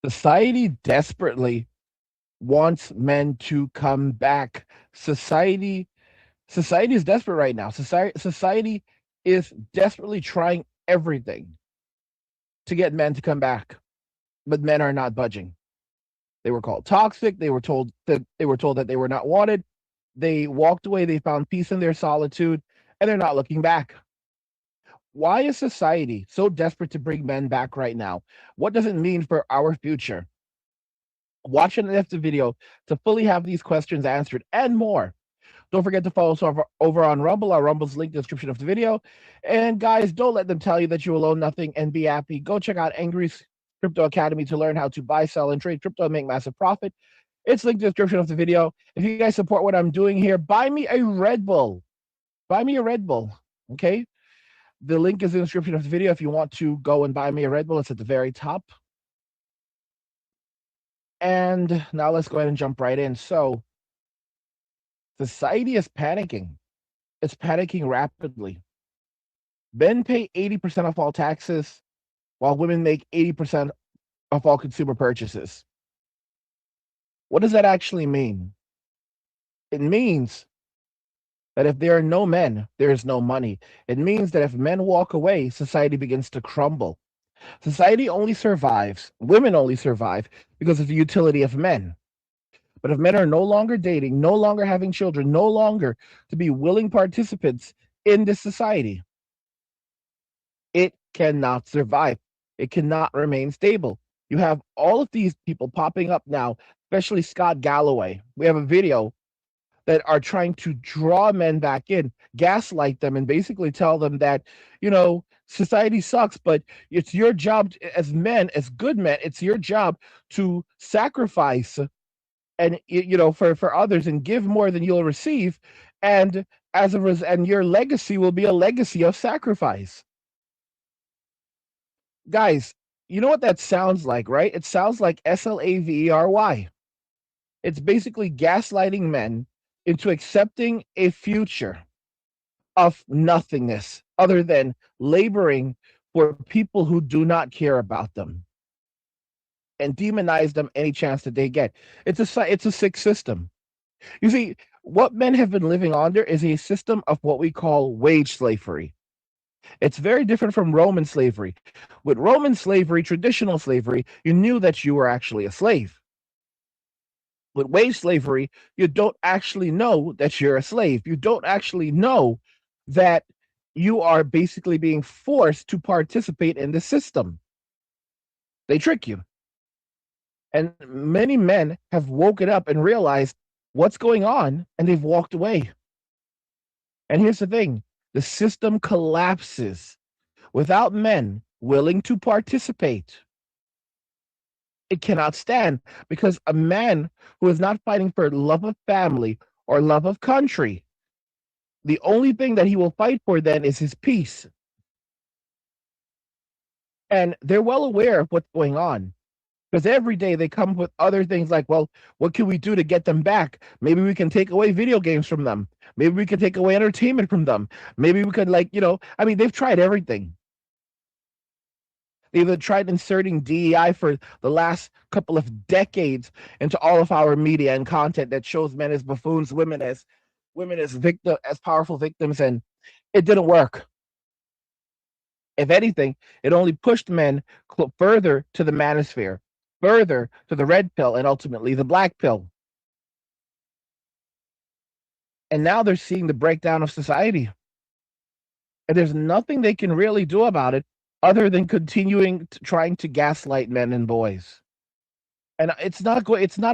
Society desperately wants men to come back. Society is desperate right now. Society is desperately trying everything to get men to come back, but men are not budging. They were called toxic. They were told that they were not wanted. They walked away. They found peace in their solitude, and they're not looking back. Why is society so desperate to bring men back right now? What does it mean for our future? Watch an after video to fully have these questions answered and more. Don't forget to follow us over on Rumble. Our Rumble's link in the description of the video. And guys, don't let them tell you that you will own nothing and be happy. Go check out Angry's Crypto Academy to learn how to buy, sell, and trade crypto and make massive profit. It's linked in the description of the video. If you guys support what I'm doing here, buy me a Red Bull. Buy me a Red Bull. Okay? The link is in the description of the video. If you want to go and buy me a Red Bull, it's at the very top. And now let's go ahead and jump right in. So, society is panicking. It's panicking rapidly. Men pay 80% of all taxes, while women make 80% of all consumer purchases. What does that actually mean? It means that if there are no men, there is no money. It means that if men walk away, society begins to crumble. Society only survives, women only survive because of the utility of men. But if men are no longer dating, no longer having children, no longer to be willing participants in this society, it cannot survive. It cannot remain stable. You have all of these people popping up now, especially Scott Galloway. We have a video that are trying to draw men back in, gaslight them, and basically tell them that, society sucks, but it's your job as men, as good men, it's your job to sacrifice and for others and give more than you'll receive, and and your legacy will be a legacy of sacrifice. Guys, you know what that sounds like, right? It sounds like slavery. It's basically gaslighting men into accepting a future of nothingness other than laboring for people who do not care about them and demonize them any chance that they get. It's a sick system. You see, what men have been living under is a system of what we call wage slavery. It's very different from Roman slavery. With Roman slavery, traditional slavery, you knew that you were actually a slave. With wage slavery, you don't actually know that you're a slave. You don't actually know that you are basically being forced to participate in the system. They trick you. And many men have woken up and realized what's going on, and they've walked away. And here's the thing, the system collapses without men willing to participate. It cannot stand, because a man who is not fighting for love of family or love of country, the only thing that he will fight for then is his peace. And they're well aware of what's going on, because every day they come with other things like, well, what can we do to get them back? Maybe we can take away video games from them. Maybe we can take away entertainment from them. Maybe we could, they've tried everything. They've tried inserting DEI for the last couple of decades into all of our media and content that shows men as buffoons, women as powerful victims, and it didn't work. If anything, it only pushed men further to the manosphere, further to the red pill, and ultimately the black pill. And now they're seeing the breakdown of society. And there's nothing they can really do about it other than continuing trying to gaslight men and boys. And it's not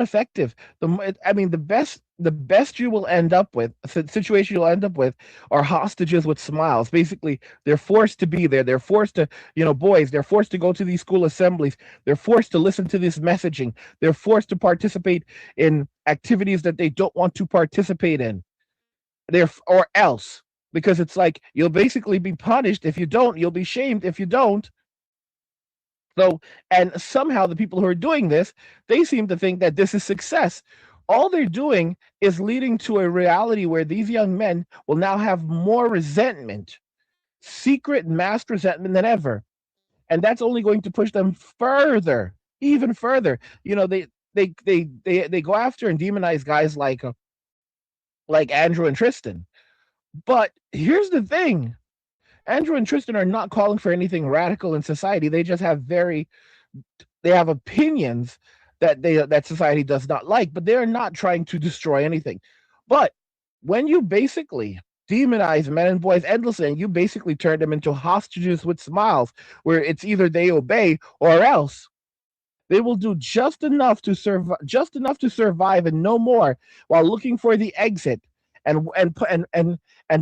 effective. The best you will end up with, the situation you'll end up with, are hostages with smiles. Basically, they're forced to be there. They're forced to, boys, they're forced to go to these school assemblies. They're forced to listen to this messaging. They're forced to participate in activities that they don't want to participate in. Or else, because it's like, you'll basically be punished if you don't. You'll be shamed if you don't. So, and somehow the people who are doing this, they seem to think that this is success. All they're doing is leading to a reality where these young men will now have more resentment, secret mass resentment than ever. And that's only going to push them further even further. You know, they go after and demonize guys like Andrew and Tristan. But here's the thing: Andrew and Tristan are not calling for anything radical in society. They just have they have opinions that society does not like, but they're not trying to destroy anything. But when you basically demonize men and boys endlessly and you basically turn them into hostages with smiles, where it's either they obey or else they will do just enough to survive and no more, while looking for the exit and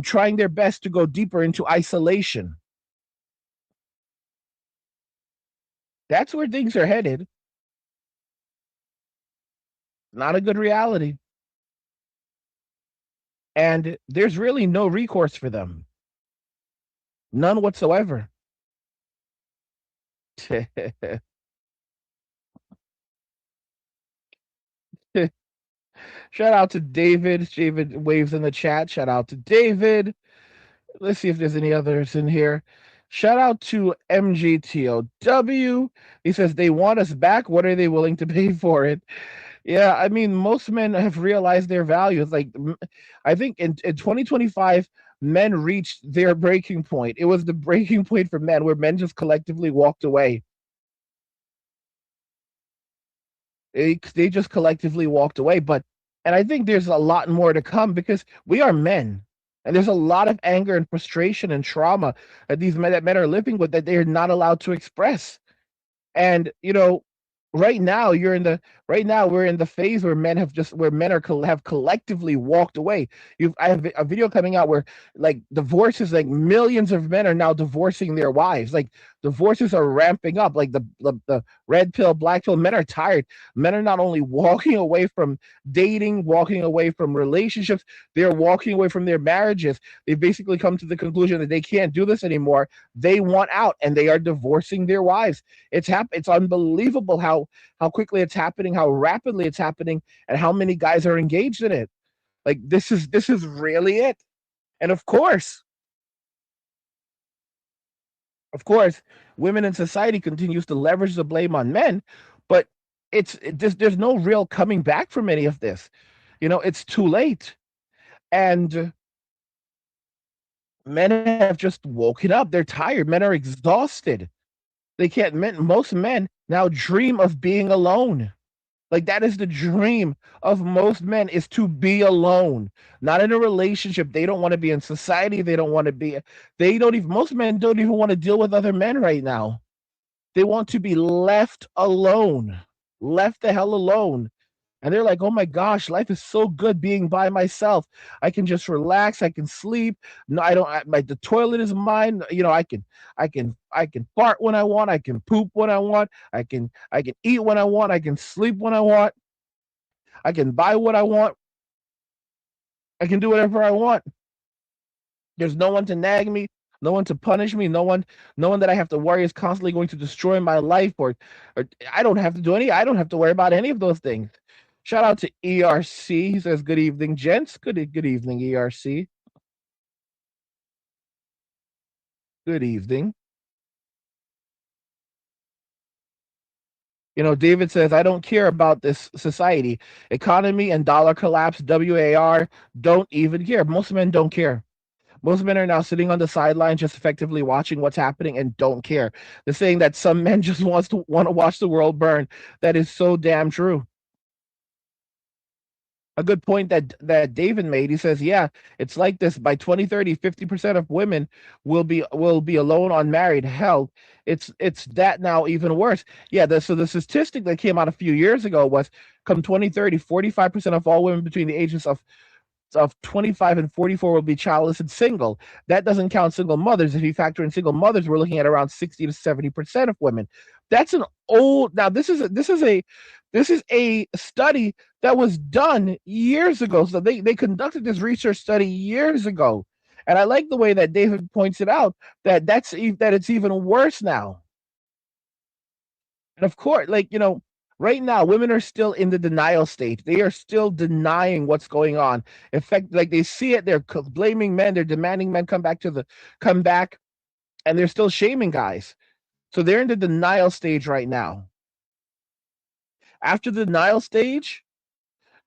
trying their best to go deeper into isolation. That's where things are headed. Not a good reality. And there's really no recourse for them. None whatsoever. Shout out to David. David waves in the chat. Shout out to David. Let's see if there's any others in here. Shout out to MGTOW. He says they want us back. What are they willing to pay for it? Yeah, I mean, most men have realized their value. It's like, I think in 2025, men reached their breaking point. It was the breaking point for men where men just collectively walked away. They just collectively walked away. And I think there's a lot more to come because we are men. And there's a lot of anger and frustration and trauma that men are living with that they're not allowed to express. And you know, right now we're in the phase where men have collectively walked away. I have a video coming out where like divorces, like millions of men are now divorcing their wives. Like divorces are ramping up. Like the red pill, black pill. Men are tired. Men are not only walking away from dating, walking away from relationships, they're walking away from their marriages. They've basically come to the conclusion that they can't do this anymore. They want out, and they are divorcing their wives. It's unbelievable how quickly it's happening, how rapidly it's happening, and how many guys are engaged in it. Like this is really it. And of course, women in society continues to leverage the blame on men, but there's no real coming back from any of this. You know, it's too late. And men have just woken up. They're tired. Men are exhausted. They can't most men now dream of being alone. Like that is the dream of most men, is to be alone, not in a relationship. They don't want to be in society. They don't even, most men don't even want to deal with other men right now. They want to be left alone, left the hell alone. And they're like, oh my gosh, life is so good being by myself. I can just relax. I can sleep. No, I don't, the toilet is mine. You know, I can fart when I want. I can poop when I want. I can eat when I want. I can sleep when I want. I can buy what I want. I can do whatever I want. There's no one to nag me, no one to punish me, no one that I have to worry is constantly going to destroy my life, or I don't have to I don't have to worry about any of those things. Shout out to ERC. He says, "Good evening, gents. Good evening, ERC. Good evening." You know, David says, "I don't care about this society, economy, and dollar collapse. WAR don't even care. Most men don't care. Most men are now sitting on the sidelines, just effectively watching what's happening and don't care. The saying that some men just want to watch the world burn. That is so damn true. A good point that David made. He says, "Yeah, it's like this. By 2030, 50% of women will be alone, unmarried. Hell, it's that now even worse." Yeah, so the statistic that came out a few years ago was, come 2030, 45% of all women between the ages of 25 and 44 will be childless and single. That doesn't count single mothers. If you factor in single mothers, we're looking at around 60 to 70% of women. That's an old, now this is a study that was done years ago. So they conducted this research study years ago. And I like the way that David points it out, that it's even worse now. And of course, like, you know, right now, women are still in the denial state. They are still denying what's going on. In fact, like they see it, they're blaming men. They're demanding men come back, and they're still shaming guys. So they're in the denial stage right now. After the denial stage,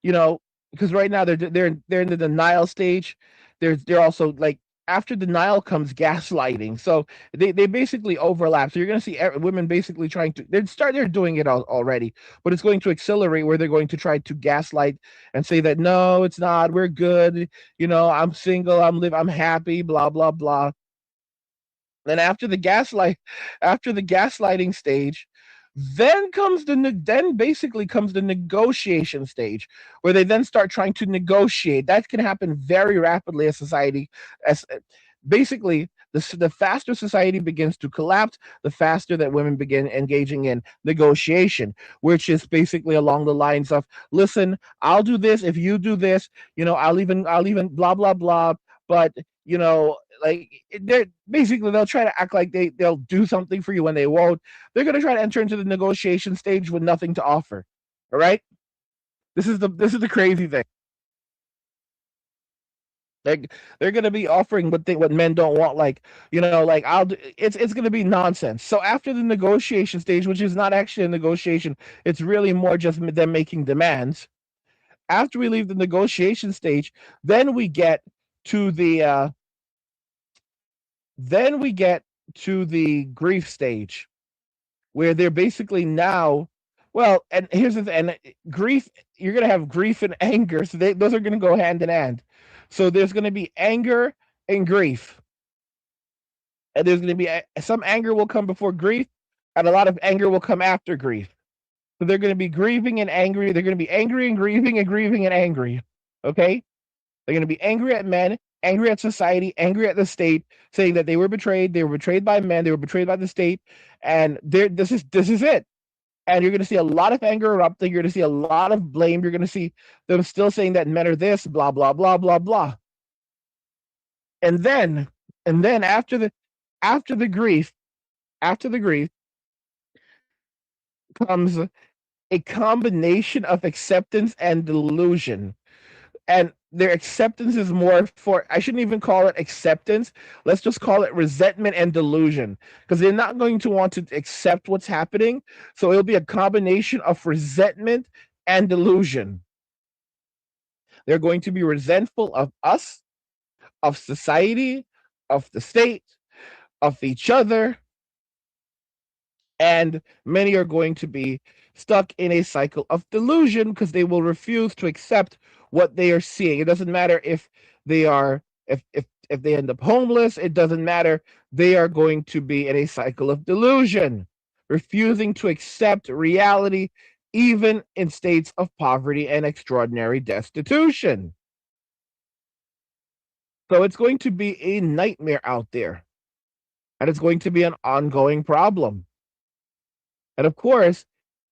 you know, because right now they're in the denial stage. They're also like after denial comes gaslighting. So they basically overlap. So you're going to see women basically trying to they're doing it already, but it's going to accelerate where they're going to try to gaslight and say that no, it's not. We're good. I'm single. I'm happy. Blah blah blah. Then after the gaslighting stage, then basically comes the negotiation stage, where they then start trying to negotiate. That can happen very rapidly as society, as basically the faster society begins to collapse, the faster that women begin engaging in negotiation, which is basically along the lines of, listen, I'll do this if you do this. I'll even blah blah blah. But like they're basically they'll try to act like they'll do something for you when they won't. They're going to try to enter into the negotiation stage with nothing to offer. All right, this is the crazy thing. Like they're going to be offering what men don't want. Like like it's going to be nonsense. So after the negotiation stage, which is not actually a negotiation, it's really more just them making demands. After we leave the negotiation stage, then we get to the uh, then we get to the grief stage, where they're basically now, well, and here's the thing, and grief, you're going to have grief and anger, so those are going to go hand in hand. So there's going to be anger and grief, and there's going to be some anger will come before grief, and a lot of anger will come after grief. So they're going to be grieving and angry. They're going to be angry and grieving and angry. Okay, they're going to be angry at men, angry at society, angry at the state, saying that they were betrayed. They were betrayed by men. They were betrayed by the state, and this is it. And you're going to see a lot of anger erupting. You're going to see a lot of blame. You're going to see them still saying that men are this, blah blah blah blah blah. And then, after the grief, after the grief comes a combination of acceptance and delusion. And their acceptance is more for, I shouldn't even call it acceptance. Let's just call it resentment and delusion, because they're not going to want to accept what's happening. So it'll be a combination of resentment and delusion. They're going to be resentful of us, of society, of the state, of each other, and many are going to be stuck in a cycle of delusion because they will refuse to accept what they are seeing. It doesn't matter if they are if they end up homeless, it doesn't matter. They are going to be in a cycle of delusion, refusing to accept reality, even in states of poverty and extraordinary destitution. So it's going to be a nightmare out there, and it's going to be an ongoing problem. And of course,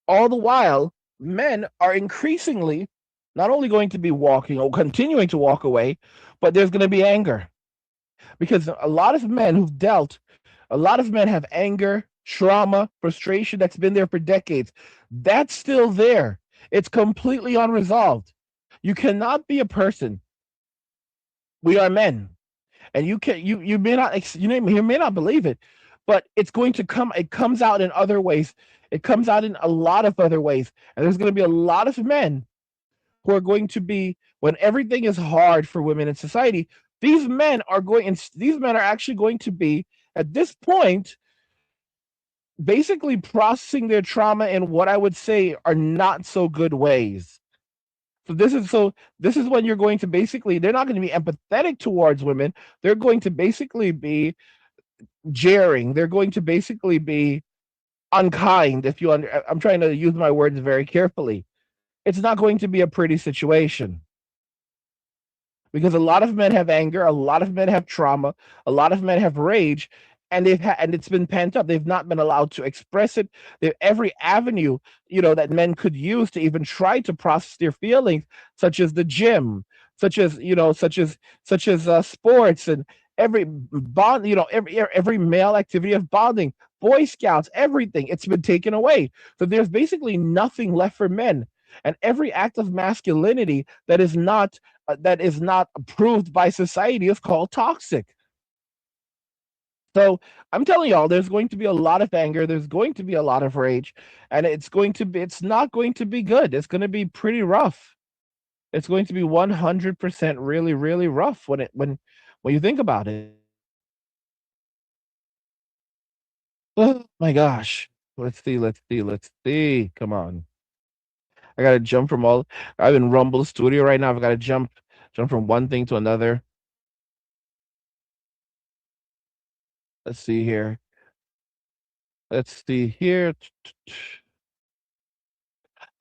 all the while, men are increasingly not only going to be walking or continuing to walk away, but there's going to be anger, because a lot of men have anger, trauma, frustration that's been there for decades. That's still there. It's completely unresolved. You cannot be a person. We are men, and you may not you may not believe it, but it comes out in other ways. It comes out in a lot of other ways, and there's going to be a lot of men who are going to be, when everything is hard for women in society, these men are actually going to be, at this point, basically processing their trauma in what I would say are not so good ways. So this is when you're going to basically, they're not going to be empathetic towards women. They're going to basically be jeering. They're going to basically be unkind. I'm trying to use my words very carefully. It's not going to be a pretty situation, because a lot of men have anger, a lot of men have trauma, a lot of men have rage, and and it's been pent up. They've not been allowed to express it. Every avenue that men could use to even try to process their feelings, such as the gym, such as sports, and every bond, every male activity of bonding, Boy Scouts, everything. It's been taken away. So there's basically nothing left for men, and every act of masculinity that is not approved by society is called toxic. So I'm telling y'all, there's going to be a lot of anger. There's going to be a lot of rage, and it's not going to be good. It's going to be pretty rough. It's going to be 100% really, really rough when you think about it. Oh my gosh. Let's see. Let's see. Let's see. Come on. I gotta jump from all. I'm in Rumble Studio right now. I've got to jump from one thing to another. Let's see here. Let's see here.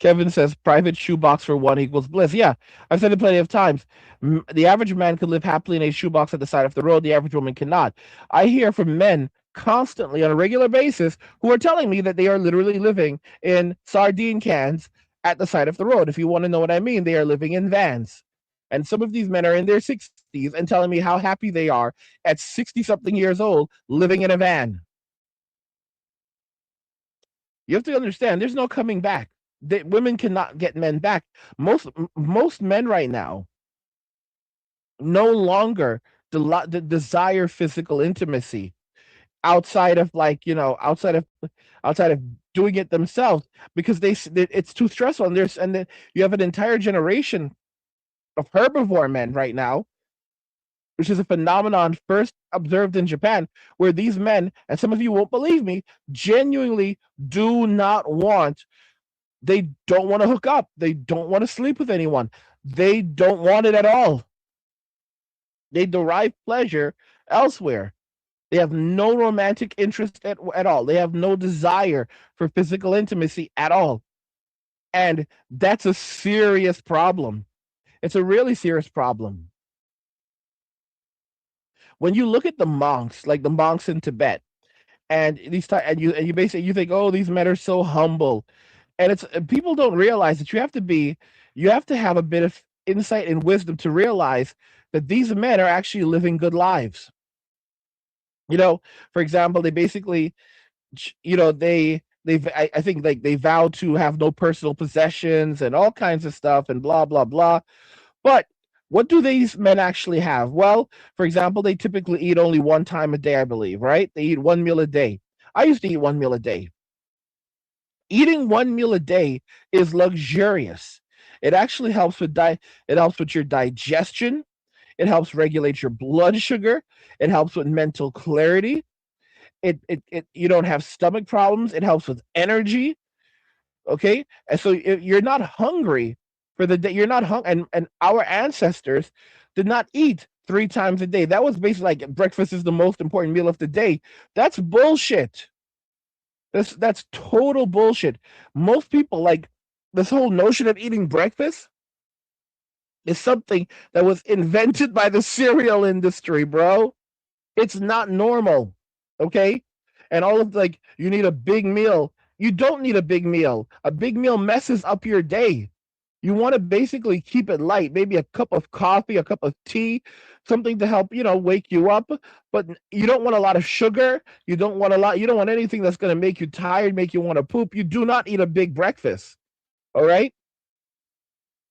Kevin says private shoebox for one equals bliss. Yeah, I've said it plenty of times. The average man could live happily in a shoebox at the side of the road. The average woman cannot. I hear from men constantly on a regular basis who are telling me that they are literally living in sardine cans at the side of the road. If you want to know what I mean, they are living in vans. And some of these men are in their 60s and telling me how happy they are at 60 something years old living in a van. You have to understand there's no coming back. Women cannot get men back. Most men right now no longer desire physical intimacy outside of outside of doing it themselves because it's too stressful, and then you have an entire generation of herbivore men right now, which is a phenomenon first observed in Japan, where these men, and some of you won't believe me, genuinely do not want they don't want to hook up. They don't want to sleep with anyone. They don't want it at all. They derive pleasure elsewhere. They have no romantic interest at all. They have no desire for physical intimacy at all. And that's a serious problem. It's a really serious problem. When you look at the monks, like the monks in Tibet, and you basically you think, oh, these men are so humble, and it's people don't realize that you have to have a bit of insight and wisdom to realize that these men are actually living good lives. You know, for example, they basically, I think like they vow to have no personal possessions and all kinds of stuff and blah blah blah. But what do these men actually have? Well, for example, they typically eat only one time a day, I believe, right? They eat one meal a day. I used to eat one meal a day. Eating one meal a day is luxurious. It actually helps it helps with your digestion. It helps regulate your blood sugar. It helps with mental clarity. It you don't have stomach problems. It helps with energy. Okay, and so you're not hungry for the day. You're not hung, and our ancestors did not eat 3 times a day. That was basically like breakfast is the most important meal of the day. That's bullshit. That's total bullshit. Most people like this whole notion of eating breakfast is something that was invented by the cereal industry, bro. It's not normal. Okay? And all of like you need a big meal. You don't need a big meal. A big meal messes up your day. You want to basically keep it light, maybe a cup of coffee, a cup of tea, something to help, wake you up. But you don't want a lot of sugar. You don't want anything that's going to make you tired, make you want to poop. You do not eat a big breakfast. All right?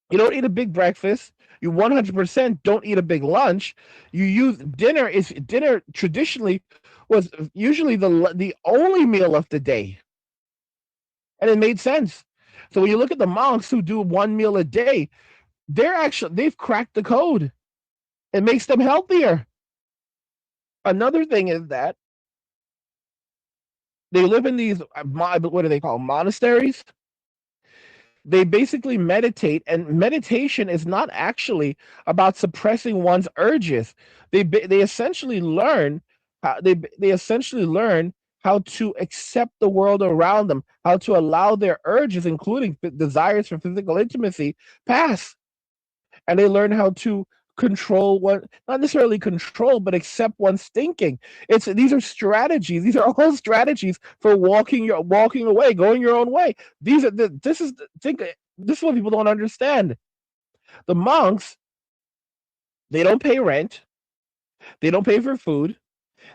You don't eat a big breakfast. You 100% don't eat a big lunch. You use dinner traditionally was usually the only meal of the day. And it made sense. So when you look at the monks who do one meal a day, they've cracked the code. It makes them healthier. Another thing is that they live in these what do they call monasteries? They basically meditate, and meditation is not actually about suppressing one's urges. They essentially learn they essentially learn how to accept the world around them, how to allow their urges, including desires for physical intimacy, pass, and they learn how to control what not necessarily control but accept one's thinking. These are strategies. These are all strategies for walking away, going your own way. These are this is what people don't understand. The monks, they don't pay rent, they don't pay for food,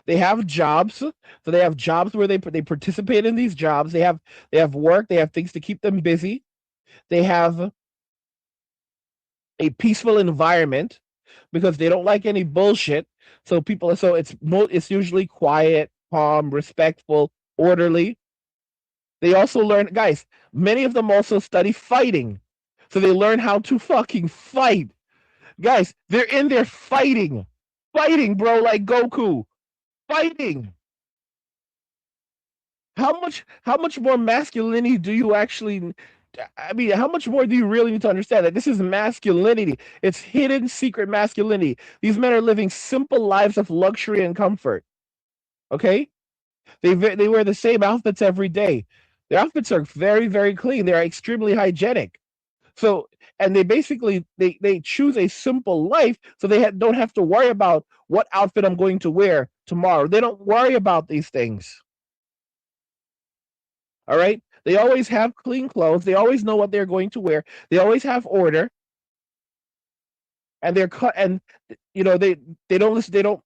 they have jobs. So they have jobs where they participate in these jobs. They have work, they have things to keep them busy. They have a peaceful environment because they don't like any bullshit. So it's usually quiet, calm, respectful, orderly. They also learn, guys, many of them also study fighting. So they learn how to fucking fight. Guys, they're in there fighting. Fighting, bro, like Goku. Fighting. How much more masculinity do you actually, I mean, how much more do you really need to understand that this is masculinity? It's hidden secret masculinity. These men are living simple lives of luxury and comfort. Okay? They wear the same outfits every day. Their outfits are very, very clean. They are extremely hygienic. So, and they basically they choose a simple life, so they don't have to worry about what outfit I'm going to wear tomorrow. They don't worry about these things. All right. They always have clean clothes. They always know what they're going to wear. They always have order, and they're cut. And they don't listen. They don't.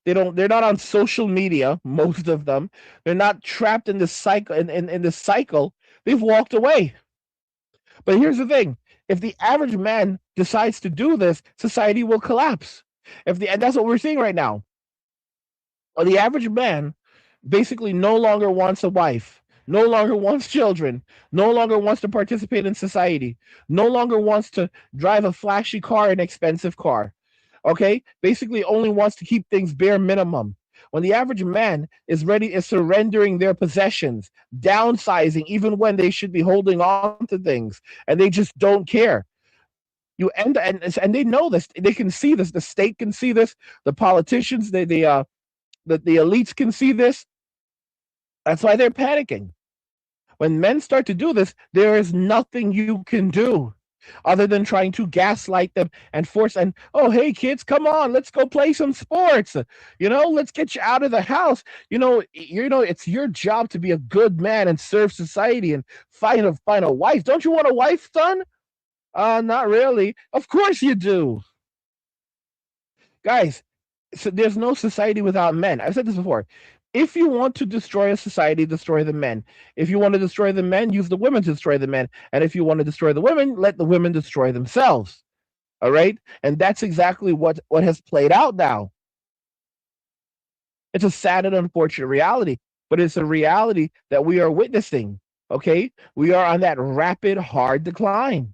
They're not on social media. Most of them. They're not trapped in the cycle. In the cycle, they've walked away. But here's the thing: if the average man decides to do this, society will collapse. And that's what we're seeing right now. The average man basically no longer wants a wife, no longer wants children, no longer wants to participate in society, no longer wants to drive a flashy car, an expensive car. Okay? Basically only wants to keep things bare minimum. When the average man is surrendering their possessions, downsizing even when they should be holding on to things, and they just don't care. You end and they know this. They can see this. The state can see this. The politicians, the elites can see this. That's why they're panicking. When men start to do this, there is nothing you can do other than trying to gaslight them and force and, oh, hey kids, come on, let's go play some sports. Let's get you out of the house. It's your job to be a good man and serve society and find a wife. Don't you want a wife, son? Not really. Of course you do. Guys, so there's no society without men. I've said this before. If you want to destroy a society, destroy the men. If you want to destroy the men, use the women to destroy the men. And if you want to destroy the women, let the women destroy themselves. All right? And that's exactly what has played out now. It's a sad and unfortunate reality, but it's a reality that we are witnessing. Okay? We are on that rapid, hard decline.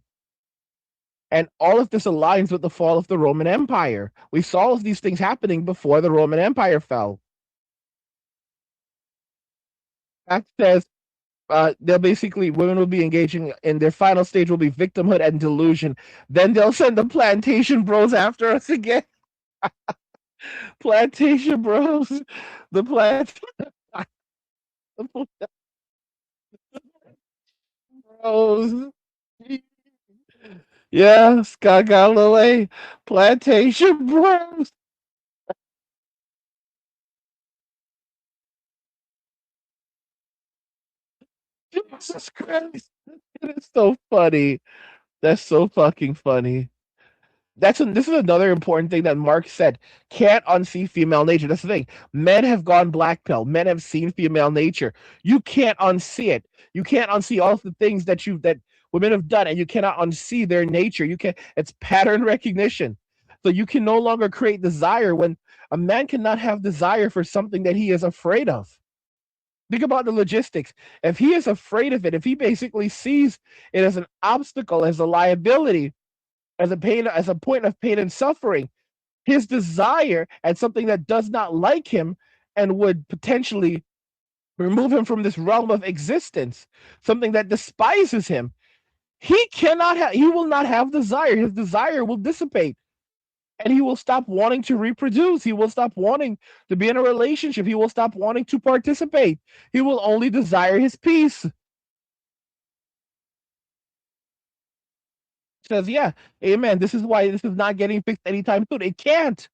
And all of this aligns with the fall of the Roman Empire. We saw all of these things happening before the Roman Empire fell. That says they'll basically, women will be engaging in their final stage will be victimhood and delusion. Then they'll send the plantation bros after us again. Plantation bros. The plant bros. Yeah, Scott Galloway. Plantation bros. Jesus Christ. It is so funny. That's so fucking funny. This is another important thing that Mark said. Can't unsee female nature. That's the thing. Men have gone black pill. Men have seen female nature. You can't unsee it. You can't unsee all of the things that women have done, and you cannot unsee their nature. You can. It's pattern recognition. So you can no longer create desire when a man cannot have desire for something that he is afraid of. Think about the logistics. If he is afraid of it, if he basically sees it as an obstacle, as a liability, as a point of pain and suffering, his desire and something that does not like him and would potentially remove him from this realm of existence, something that despises him, he will not have desire. His desire will dissipate, and he will stop wanting to reproduce. He will stop wanting to be in a relationship. He will stop wanting to participate. He will only desire his peace. Says, yeah, amen. This is why this is not getting fixed anytime soon. It can't.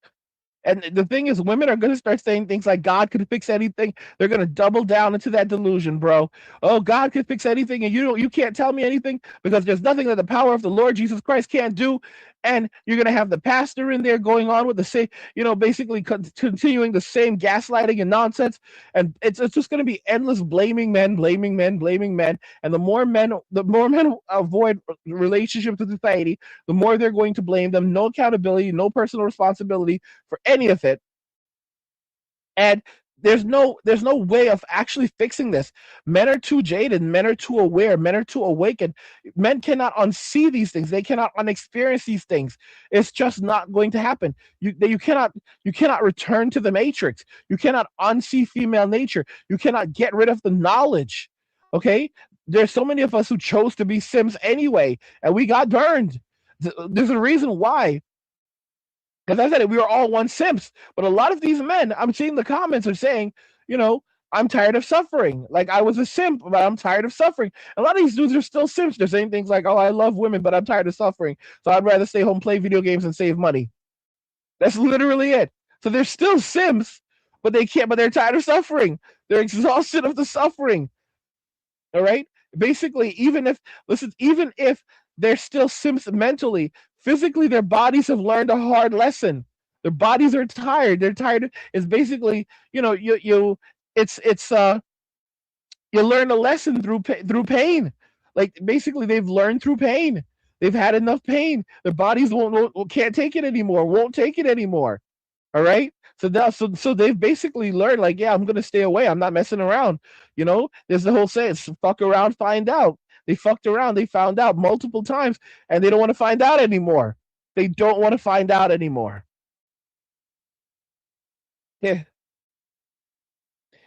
And the thing is, women are going to start saying things like God could fix anything. They're going to double down into that delusion, bro. Oh, God could fix anything, and you can't tell me anything because there's nothing that the power of the Lord Jesus Christ can't do. and you're going to have the pastor in there going on with the same, basically continuing the same gaslighting and nonsense, and it's just going to be endless blaming men, blaming men, blaming men, and the more men avoid relationships with society, the more they're going to blame them. No accountability, no personal responsibility for any of it, and there's no way of actually fixing this. Men are too jaded, men are too aware, men are too awakened. Men cannot unsee these things, they cannot unexperience these things. It's just not going to happen. You cannot return to the matrix. You cannot unsee female nature. You cannot get rid of the knowledge. Okay, there's so many of us who chose to be sims anyway, and we got burned. There's a reason why, because I said it, we were all one simps. But a lot of these men, I'm seeing the comments are saying, you know, I'm tired of suffering. Like I was a simp, but I'm tired of suffering. A lot of these dudes are still simps. They're saying things like, "Oh, I love women, but I'm tired of suffering. So I'd rather stay home, play video games, and save money." That's literally it. So they're still simps, but they can't. But they're tired of suffering. They're exhausted of the suffering. All right. Basically, even if they're still simps mentally, physically their bodies have learned a hard lesson. Their bodies are tired. They're tired. It's basically, it's you learn a lesson through pain. Like basically, they've learned through pain. They've had enough pain. Their bodies can't take it anymore. Won't take it anymore. All right. So they've basically learned, like, yeah, I'm gonna stay away. I'm not messing around. There's the whole saying, fuck around, find out. They fucked around, they found out multiple times, and they don't want to find out anymore. They don't want to find out anymore. Yeah.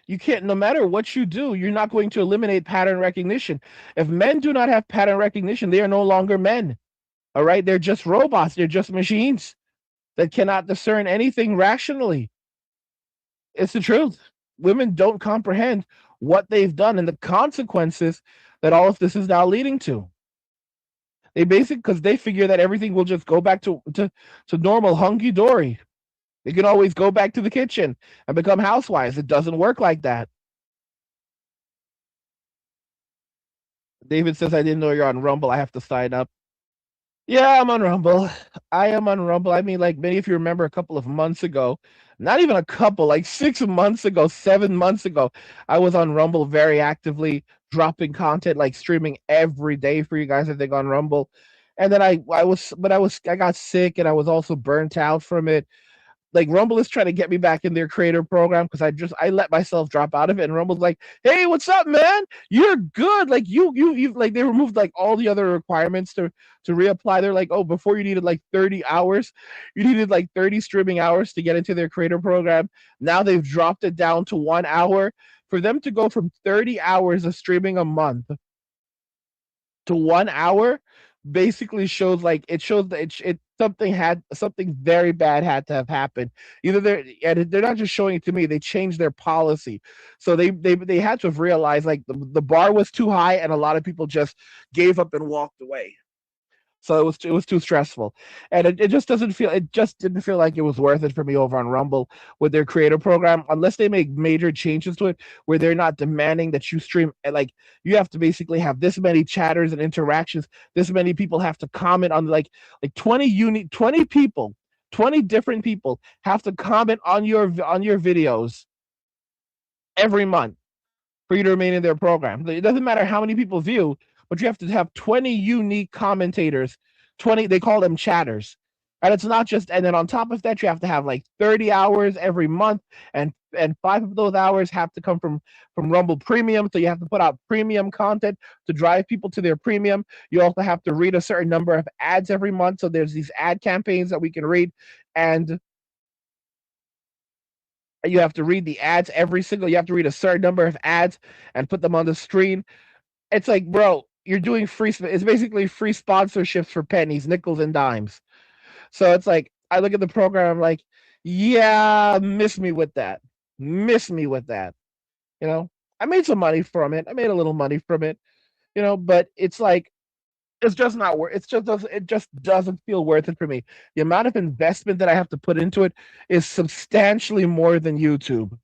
You can't, no matter what you do, you're not going to eliminate pattern recognition. If men do not have pattern recognition, they are no longer men. All right. They're just robots, they're just machines that cannot discern anything rationally. It's the truth. Women don't comprehend what they've done and the consequences that all of this is now leading to. They basically, because they figure that everything will just go back to normal hunky dory. They can always go back to the kitchen and become housewives. It doesn't work like that. David says, I didn't know you're on Rumble. I have to sign up. Yeah, I'm on Rumble. I am on Rumble. I mean, like many of you remember a couple of months ago, not even a couple, like 6 months ago, 7 months ago, I was on Rumble very actively, dropping content, like streaming every day for you guys, I think, on Rumble. And then I got sick and I was also burnt out from it. Like Rumble is trying to get me back in their creator program because I let myself drop out of it, and Rumble's like, "Hey, what's up, man? You're good. Like you like they removed like all the other requirements to reapply. They're like, oh, before you needed like 30 hours, you needed like 30 streaming hours to get into their creator program. Now they've dropped it down to 1 hour. For them to go from 30 hours of streaming a month to 1 hour basically shows, like, it shows that something very bad had to have happened. Either they're not just showing it to me, they changed their policy. So they had to have realized, like, the bar was too high and a lot of people just gave up and walked away. So it was too stressful, and it just didn't feel like it was worth it for me over on Rumble with their creator program, unless they make major changes to it where they're not demanding that you stream, like, you have to basically have this many chatters and interactions, this many people have to comment on, like 20 people, 20 different people have to comment on your videos every month for you to remain in their program. It doesn't matter how many people view, but you have to have 20 unique commentators. 20, they call them chatters. And it's not just, and then on top of that, you have to have like 30 hours every month, and 5 of those hours have to come from Rumble Premium. So you have to put out premium content to drive people to their premium. You also have to read a certain number of ads every month. So there's these ad campaigns that we can read, and you have to read the ads you have to read a certain number of ads and put them on the screen. It's like, bro, you're doing it's basically free sponsorships for pennies, nickels, and dimes. So it's like, I look at the program, I'm like, yeah, miss me with that. Miss me with that. You know, I made some money from it. I made a little money from it, but it's like, it's just not worth it just doesn't feel worth it for me. The amount of investment that I have to put into it is substantially more than YouTube.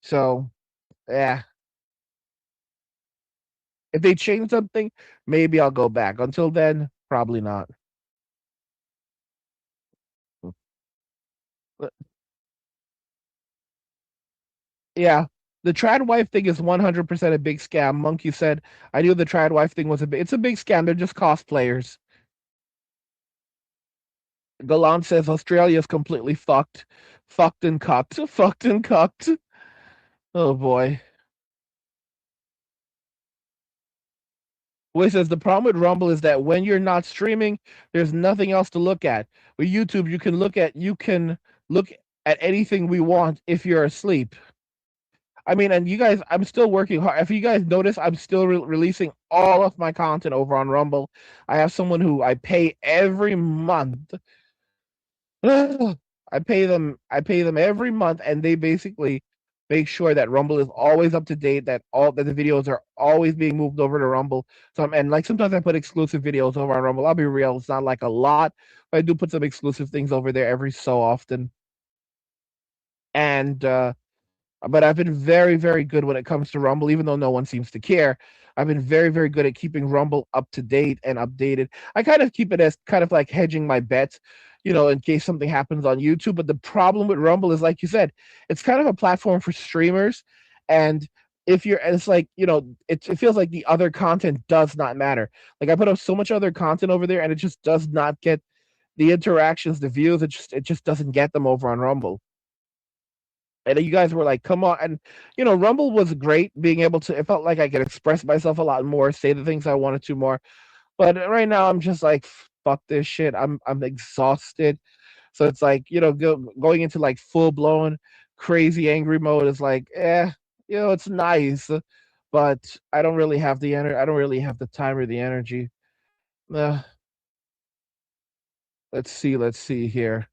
So yeah, if they change something, maybe I'll go back. Until then, probably not. Yeah. The trad wife thing is 100% a big scam. Monkey said, I knew the trad wife thing was it's a big scam. They're just cosplayers. Galan says Australia's completely fucked. Fucked and cucked. Fucked and cucked. Oh boy. Which says the problem with Rumble is that when you're not streaming, there's nothing else to look at. With YouTube, you can look at anything we want if you're asleep. I mean, and you guys, I'm still working hard. If you guys notice, I'm still releasing all of my content over on Rumble. I have someone who I pay every month. I pay them every month, and they basically make sure that Rumble is always up to date, that the videos are always being moved over to Rumble. And like sometimes I put exclusive videos over on Rumble. I'll be real, it's not like a lot, but I do put some exclusive things over there every so often. And but I've been very, very good when it comes to Rumble, even though no one seems to care. I've been very, very good at keeping Rumble up to date and updated. I kind of keep it as kind of like hedging my bets, in case something happens on YouTube. But the problem with Rumble is, like you said, it's kind of a platform for streamers. And it's like, it feels like the other content does not matter. Like I put up so much other content over there and it just does not get the interactions, the views. It just doesn't get them over on Rumble. And you guys were like, come on. And, Rumble was great being able to, it felt like I could express myself a lot more, say the things I wanted to more. But right now I'm just like, fuck this shit. I'm exhausted. So it's like, going into like full blown crazy angry mode is like, it's nice, but I don't really have I don't really have the time or the energy. Uh, let's see here.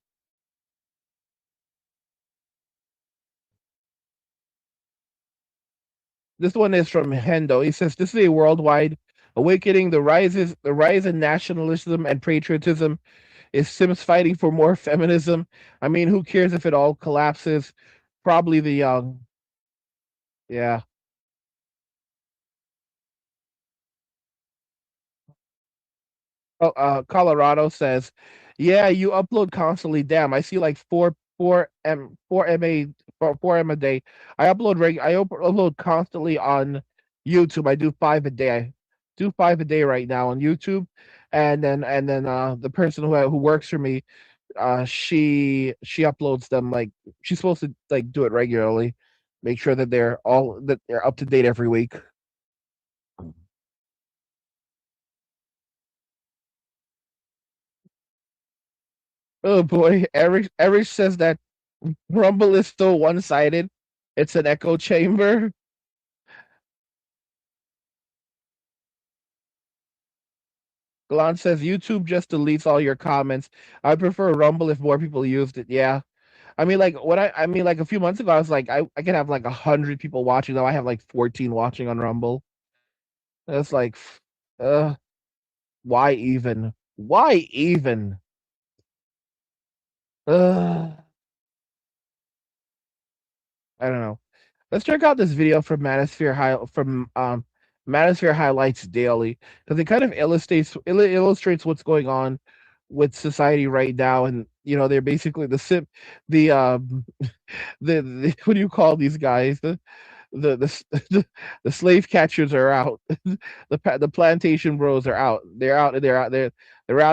This one is from Hendo. He says this is a worldwide awakening. The rise in nationalism and patriotism is Sims fighting for more feminism. I mean, who cares if it all collapses? Probably the young. Yeah. Oh, Colorado says, yeah, you upload constantly. Damn, I see like four MA 4 M a day. I upload constantly on YouTube. I do 5 a day. I do 5 a day right now on YouTube, and then the person who works for me, she uploads them, like she's supposed to like do it regularly, make sure that they're up to date every week. Oh boy, Eric says that Rumble is still one sided. It's an echo chamber. Gallant says YouTube just deletes all your comments. I prefer Rumble if more people used it. Yeah. I mean, like I mean, like a few months ago, I was like, I can have like 100 people watching. Now I have like 14 watching on Rumble. It's like, uh, why even? Why even? Uh, I don't know. Let's check out this video from Manosphere Highlights Daily, because it kind of illustrates what's going on with society right now. And they're basically the the what do you call these guys, the slave catchers are out. The plantation bros are out. They're out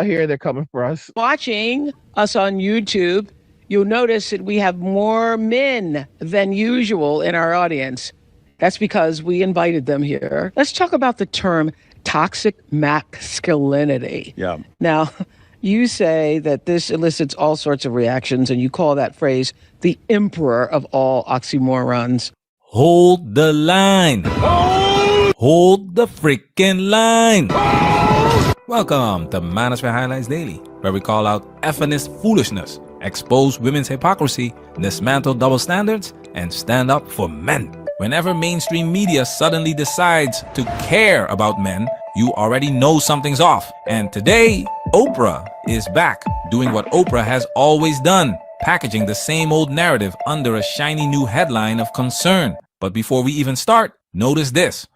here. They're coming for us. Watching us on YouTube, you'll notice that we have more men than usual in our audience. That's because we invited them here. Let's talk about the term toxic masculinity. Yeah. Now, you say that this elicits all sorts of reactions, and you call that phrase the emperor of all oxymorons. Hold the line. Hold the freaking line. Welcome to Manosphere Highlights Daily, where we call out effeminist foolishness, expose women's hypocrisy, dismantle double standards, and stand up for men. Whenever mainstream media suddenly decides to care about men, you already know something's off. And today, Oprah is back doing what Oprah has always done, packaging the same old narrative under a shiny new headline of concern. But before we even start, notice this.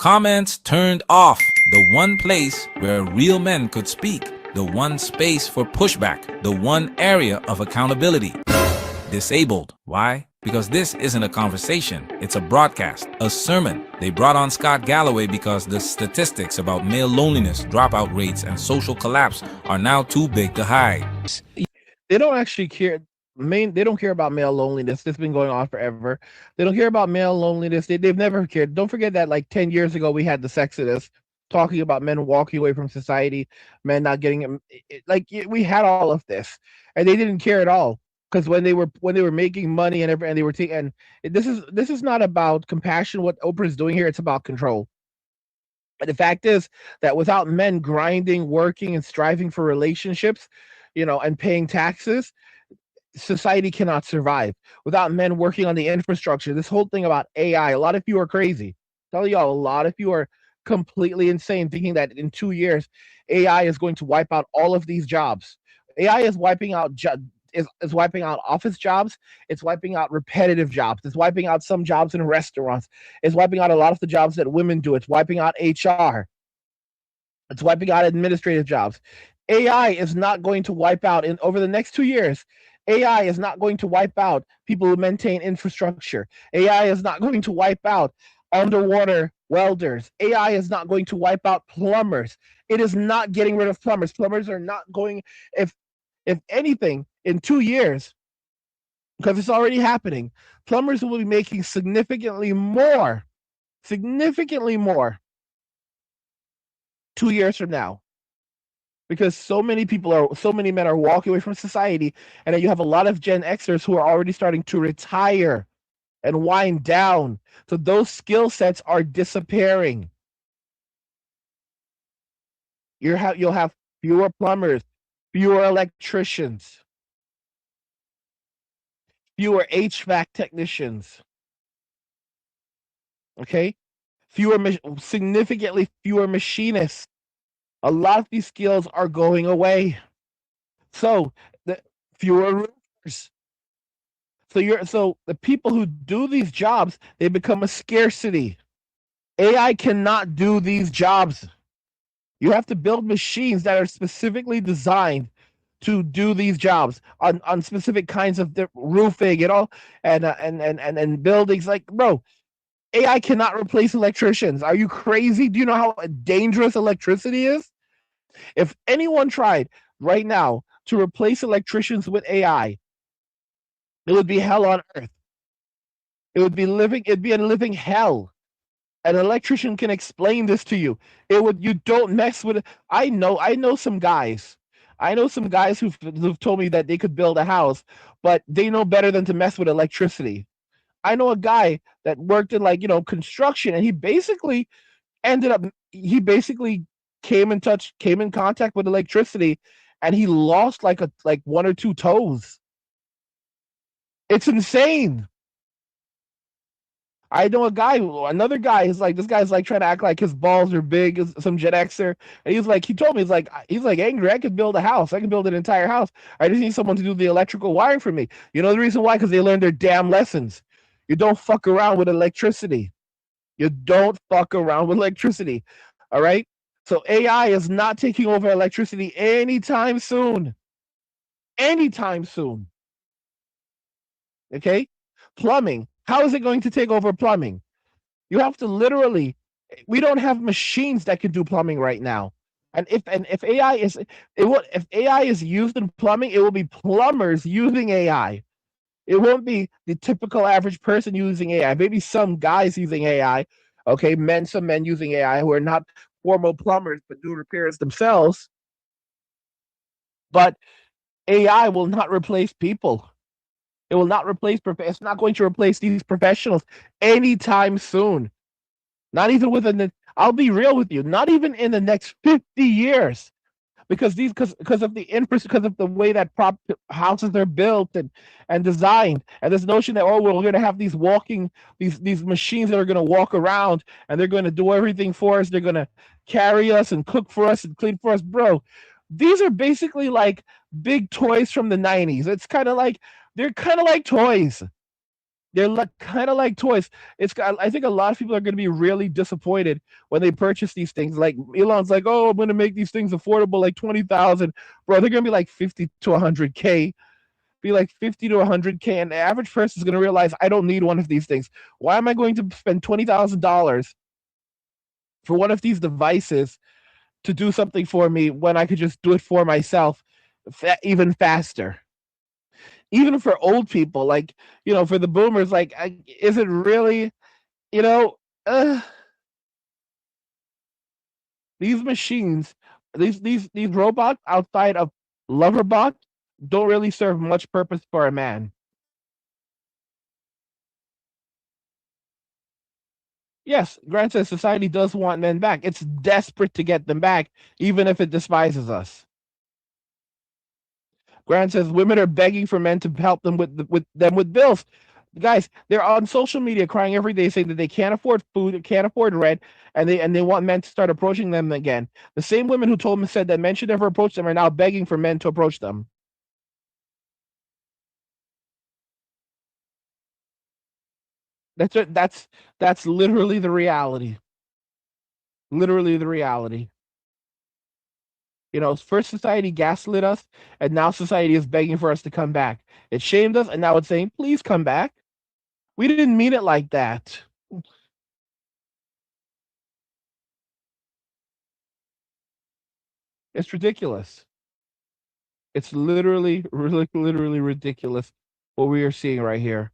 Comments turned off. The one place where real men could speak. The one space for pushback. The one area of accountability. disabled. Why? Because this isn't a conversation, it's a broadcast, a sermon. They brought on Scott Galloway because the statistics about male loneliness, dropout rates, and social collapse are now too big to hide. They don't actually care. They don't care about male loneliness. This has been going on forever. They don't care about male loneliness. They've never cared. Don't forget that like 10 years ago we had the Sexodus talking about men walking away from society, men not getting like we had all of this, and they didn't care at all because when they were making money and they were taking. And this is not about compassion. What Oprah is doing here, it's about control. But the fact is that without men grinding, working, and striving for relationships, and paying taxes, society cannot survive. Without men working on the infrastructure, this whole thing about AI, a lot of you are crazy. Tell y'all, a lot of you are completely insane thinking that in 2 years AI is going to wipe out all of these jobs. AI is wiping out is wiping out office jobs. It's wiping out repetitive jobs. It's wiping out some jobs in restaurants. It's wiping out a lot of the jobs that women do. It's wiping out HR. It's wiping out administrative jobs. AI is not going to wipe out over the next 2 years. AI is not going to wipe out people who maintain infrastructure. AI is not going to wipe out underwater welders. AI is not going to wipe out plumbers. It is not getting rid of plumbers. Plumbers are not going, if anything, in 2 years, because it's already happening, plumbers will be making significantly more 2 years from now. Because so many men are walking away from society, and then you have a lot of Gen Xers who are already starting to retire and wind down. So those skill sets are disappearing. You'll have fewer plumbers, fewer electricians, fewer HVAC technicians. Okay? Significantly fewer machinists. A lot of these skills are going away. So the fewer roofers. So the people who do these jobs, they become a scarcity. AI cannot do these jobs. You have to build machines that are specifically designed to do these jobs on specific kinds of roofing, and buildings. Like, bro, AI cannot replace electricians. Are you crazy? Do you know how dangerous electricity is? If anyone tried right now to replace electricians with AI, it would be hell on earth. It'd be a living hell. An electrician can explain this to you. You don't mess with it. I know some guys. Who've told me that they could build a house, but they know better than to mess with electricity. I know a guy that worked in construction, and he basically came in contact with electricity, and he lost like 1 or 2 toes. It's insane. I know another guy is like, this guy's like trying to act like his balls are big as some Gen Xer. And he told me, he's like, Angry, I could build a house. I can build an entire house. I just need someone to do the electrical wiring for me. You know the reason why? Because they learned their damn lessons. You don't fuck around with electricity. You don't fuck around with electricity. All right? So AI is not taking over electricity anytime soon. Anytime soon. Okay? Plumbing. How is it going to take over plumbing? You have to we don't have machines that can do plumbing right now. And if AI is used in plumbing, it will be plumbers using AI. It won't be the typical average person using AI. Maybe some guys using AI. Okay, some men using AI who are not formal plumbers but do repairs themselves. But AI will not replace people. It will not replace. It's not going to replace these professionals anytime soon. Not even I'll be real with you. Not even in the next 50 years, because of the way that houses are built and designed, and this notion that we're going to have these machines that are going to walk around and they're going to do everything for us. They're going to carry us and cook for us and clean for us, bro. These are basically like big toys from the 90s. They're kind of like toys. They're kind of like toys. I think a lot of people are going to be really disappointed when they purchase these things. Like Elon's like, oh, I'm going to make these things affordable, like $20,000. Bro, they're going to be like $50 to $100K. be like 50 to 100K, and the average person is going to realize, I don't need one of these things. Why am I going to spend $20,000 for one of these devices to do something for me when I could just do it for myself even faster? Even for old people, like, for the boomers, like, is it really, you know, these machines, these robots outside of Loverbot don't really serve much purpose for a man. Yes, Grant says society does want men back. It's desperate to get them back, even if it despises us. Grant says women are begging for men to help them with bills. Guys, they're on social media crying every day, saying that they can't afford food, can't afford rent, and they want men to start approaching them again. The same women who said that men should never approach them are now begging for men to approach them. That's literally the reality. Literally the reality. First society gaslit us, and now society is begging for us to come back. It shamed us, and now it's saying, please come back. We didn't mean it like that. It's ridiculous. It's literally ridiculous what we are seeing right here.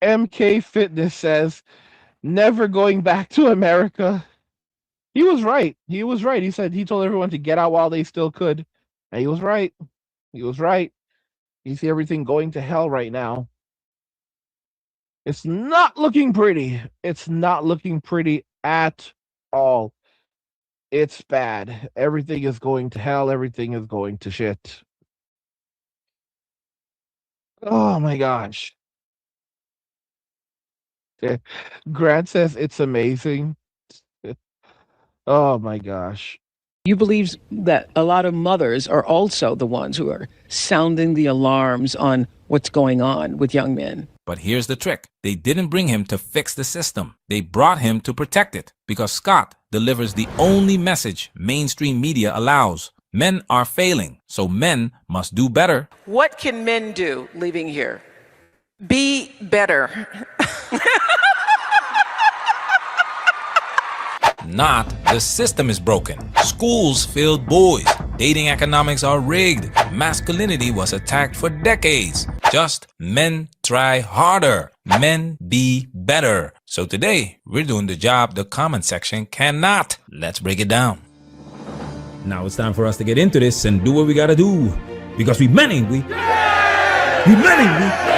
MK Fitness says, never going back to America. He was right. He said he told everyone to get out while they still could. And he was right. You see everything going to hell right now. It's not looking pretty. It's not looking pretty at all. It's bad. Everything is going to hell. Everything is going to shit. Oh my gosh. Grant says it's amazing. Oh my gosh. You believe that a lot of mothers are also the ones who are sounding the alarms on what's going on with young men. But here's the trick. They didn't bring him to fix the system. They brought him to protect it, because Scott delivers the only message mainstream media allows. Men are failing, so men must do better. What can men do leaving here? Be better. Not the system is broken. Schools failed boys. Dating economics are rigged. Masculinity was attacked for decades. Just men try harder. Men be better. So today, we're doing the job the comment section cannot. Let's break it down. Now it's time for us to get into this and do what we gotta do. Because we men, ain't we? We men, ain't we?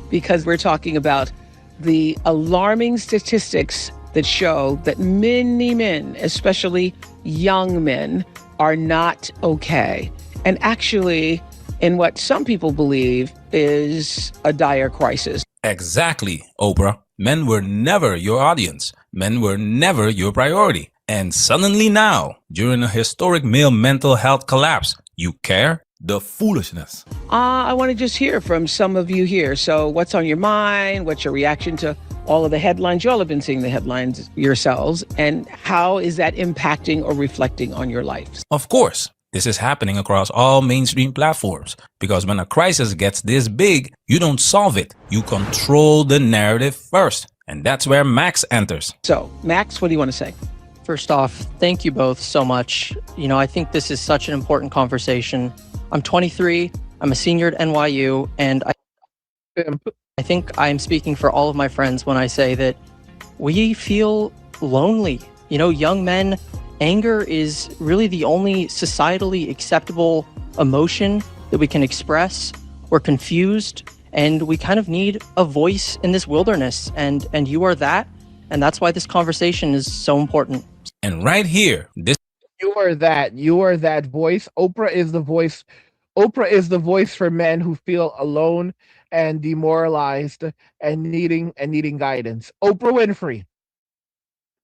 Because we're talking about the alarming statistics that show that many men, especially young men, are not okay. And actually, in what some people believe is a dire crisis. Exactly, Oprah. Men were never your audience. Men were never your priority. And suddenly now, during a historic male mental health collapse, you care? The foolishness. I want to just hear from some of you here. So what's on your mind? What's your reaction to all of the headlines? You all have been seeing the headlines yourselves. And how is that impacting or reflecting on your lives? Of course, this is happening across all mainstream platforms. Because when a crisis gets this big, you don't solve it. You control the narrative first. And that's where Max enters. So, Max, what do you want to say? First off, thank you both so much. I think this is such an important conversation. I'm 23, I'm a senior at NYU, and I think I'm speaking for all of my friends when I say that we feel lonely. Young men, anger is really the only societally acceptable emotion that we can express. We're confused, and we kind of need a voice in this wilderness, and you are that, and that's why this conversation is so important. And right here, You are that voice. Oprah is the voice. Oprah is the voice for men who feel alone and demoralized and needing guidance. Oprah Winfrey,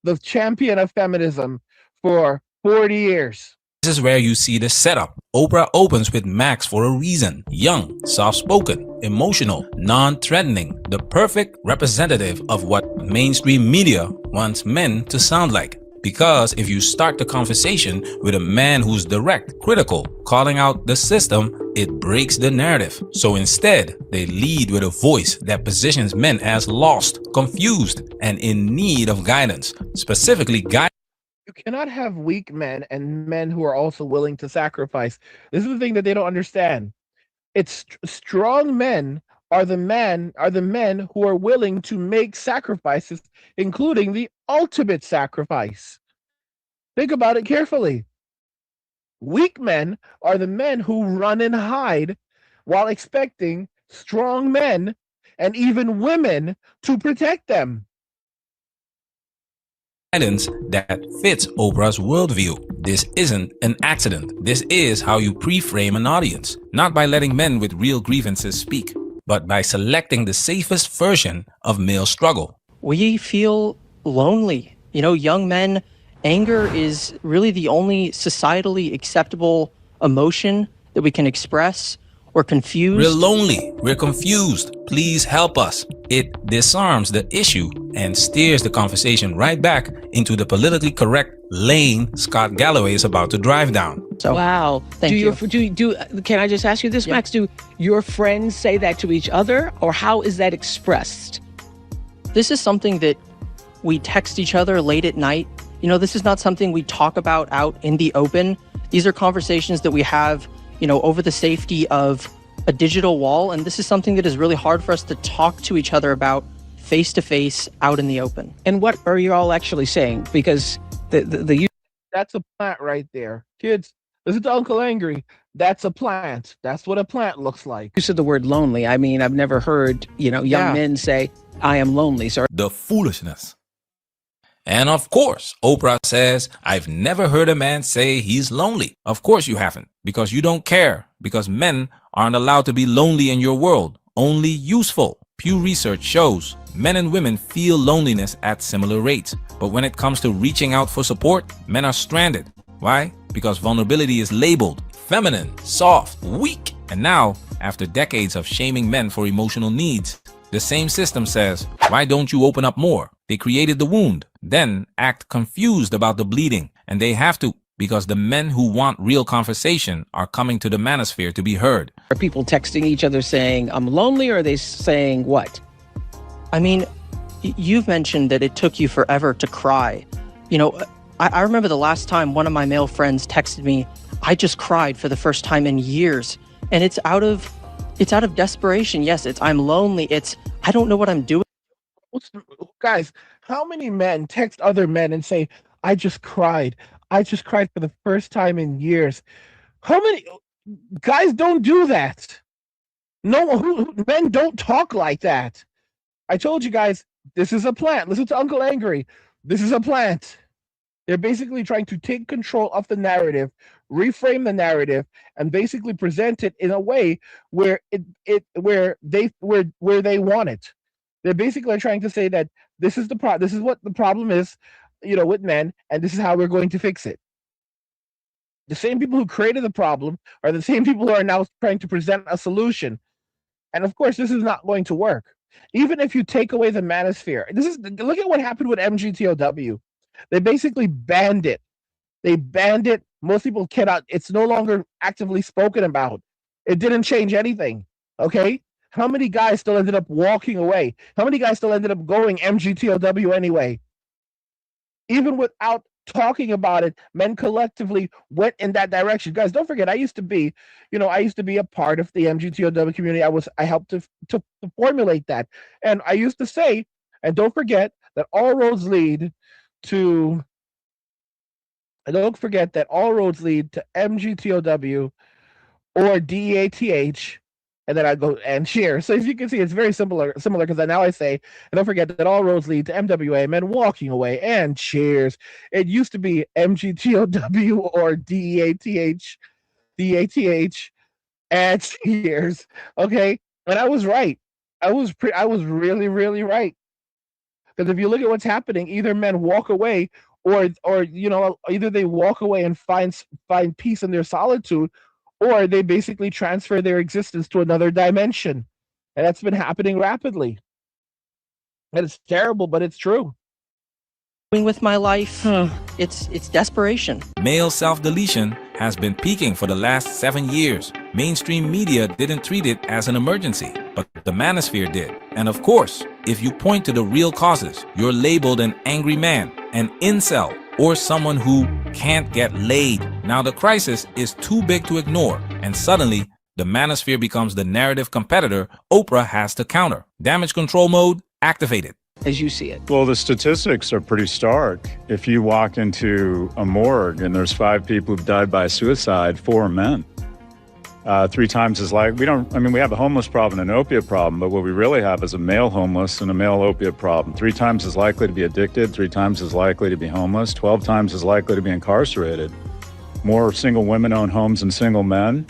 the champion of feminism for 40 years. This is where you see the setup. Oprah opens with Max for a reason. Young, soft-spoken, emotional, non-threatening, the perfect representative of what mainstream media wants men to sound like. Because if you start the conversation with a man who's direct, critical, calling out the system, it breaks the narrative. So instead, they lead with a voice that positions men as lost, confused, and in need of guidance. Specifically, You cannot have weak men and men who are also willing to sacrifice. This is the thing that they don't understand. It's strong men are the men who are willing to make sacrifices, including the ultimate sacrifice. Think about it carefully. Weak men are the men who run and hide while expecting strong men and even women to protect them. Guidance that fits Oprah's worldview. This isn't an accident. This is how you pre-frame an audience. Not by letting men with real grievances speak, but by selecting the safest version of male struggle. We feel lonely. You know, young men, anger is really the only societally acceptable emotion that we can express. We're confused. We're lonely. We're confused. Please help us. It disarms the issue and steers the conversation right back into the politically correct lane Scott Galloway is about to drive down. So, wow. Thank you. Can I just ask you this, Yeah. Max? Do your friends say that to each other, or how is that expressed? This is something that we text each other late at night. You know, this is not something we talk about out in the open. These are conversations that we have, you know, over the safety of a digital wall. And this is something that is really hard for us to talk to each other about face to face out in the open. And what are you all actually saying? Because the That's a plant right there. Kids, listen to Uncle Angry. That's a plant. That's what a plant looks like. use of the word lonely, I mean, I've never heard, young Yeah. men say, I am lonely. So The foolishness. And of course, Oprah says, I've never heard a man say he's lonely. Of course you haven't, because you don't care, because men aren't allowed to be lonely in your world, only useful. Pew Research shows men and women feel loneliness at similar rates. But when it comes to reaching out for support, men are stranded. Why? Because vulnerability is labeled feminine, soft, weak. And now, after decades of shaming men for emotional needs, the same system says, why don't you open up more? They created the wound, then act confused about the bleeding. And they have to, because the men who want real conversation are coming to the manosphere to be heard. are people texting each other saying, I'm lonely, or are they saying what? I mean, you've mentioned that it took you forever to cry. You know, I remember the last time one of my male friends texted me, I just cried for the first time in years. And it's out of desperation. Yes, I'm lonely. I don't know what I'm doing. Guys, how many men text other men and say, I just cried. I just cried for the first time in years. How many guys don't do that? No, men don't talk like that. I told you guys, this is a plant. Listen to Uncle Angry. This is a plant. They're basically trying to take control of the narrative, reframe the narrative, and basically present it in a way where where they want it. They're basically trying to say that this is what the problem is, with men, and this is how we're going to fix it. The same people who created the problem are the same people who are now trying to present a solution. And of course, this is not going to work. Even if you take away the manosphere, look at what happened with MGTOW. They basically banned it. They banned it. Most people cannot, it's no longer actively spoken about. It didn't change anything. Okay? How many guys still ended up walking away? How many guys still ended up going MGTOW anyway? Even without talking about it, men collectively went in that direction. Guys, don't forget, I used to be a part of the MGTOW community. I helped to formulate that. And I used to say, and don't forget that all roads lead to MGTOW or DATH, and then I go and share. So as you can see, it's very similar because now I say, and don't forget that all roads lead to MWA, men walking away, and cheers. It used to be MGTOW or DATH, and cheers. Okay, and I was right. I was really, really right. Because if you look at what's happening, either men walk away, or either they walk away and find peace in their solitude, or they basically transfer their existence to another dimension. And that's been happening rapidly. And it's terrible, but it's true. With my life, it's desperation. Male self-deletion has been peaking for the last 7 years. Mainstream media didn't treat it as an emergency, but the manosphere did. And of course, if you point to the real causes, you're labeled an angry man, an incel, or someone who can't get laid. Now the crisis is too big to ignore, and suddenly the manosphere becomes the narrative competitor Oprah has to counter. Damage control mode activated. As you see it. Well, the statistics are pretty stark. If you walk into a morgue and there's 5 people who've died by suicide, 4 are men. 3 times as like we have a homeless problem and an opiate problem, but what we really have is a male homeless and a male opiate problem. 3 times as likely to be addicted, 3 times as likely to be homeless, 12 times as likely to be incarcerated. More single women own homes than single men.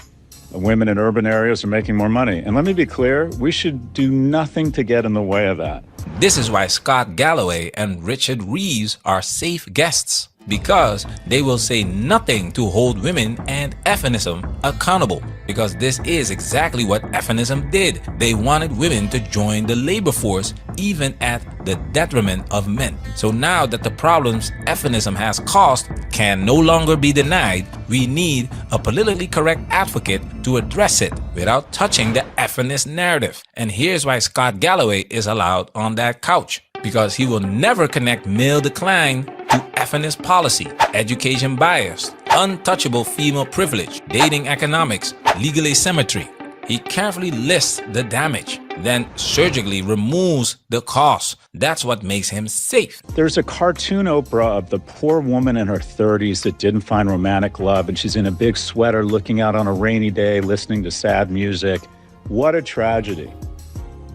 Women in urban areas are making more money. And let me be clear, we should do nothing to get in the way of that. This is why Scott Galloway and Richard Reeves are safe guests, because they will say nothing to hold women and feminism accountable, because this is exactly what feminism did. They wanted women to join the labor force even at the detriment of men. So now that the problems feminism has caused can no longer be denied, we need a politically correct advocate to address it without touching the feminist narrative. And here's why Scott Galloway is allowed on that couch, because he will never connect male decline to feminist policy, education bias, untouchable female privilege, dating economics, legal asymmetry. He carefully lists the damage, then surgically removes the cause. That's what makes him safe. There's a cartoon Oprah of the poor woman in her 30s that didn't find romantic love, and she's in a big sweater looking out on a rainy day, listening to sad music. What a tragedy.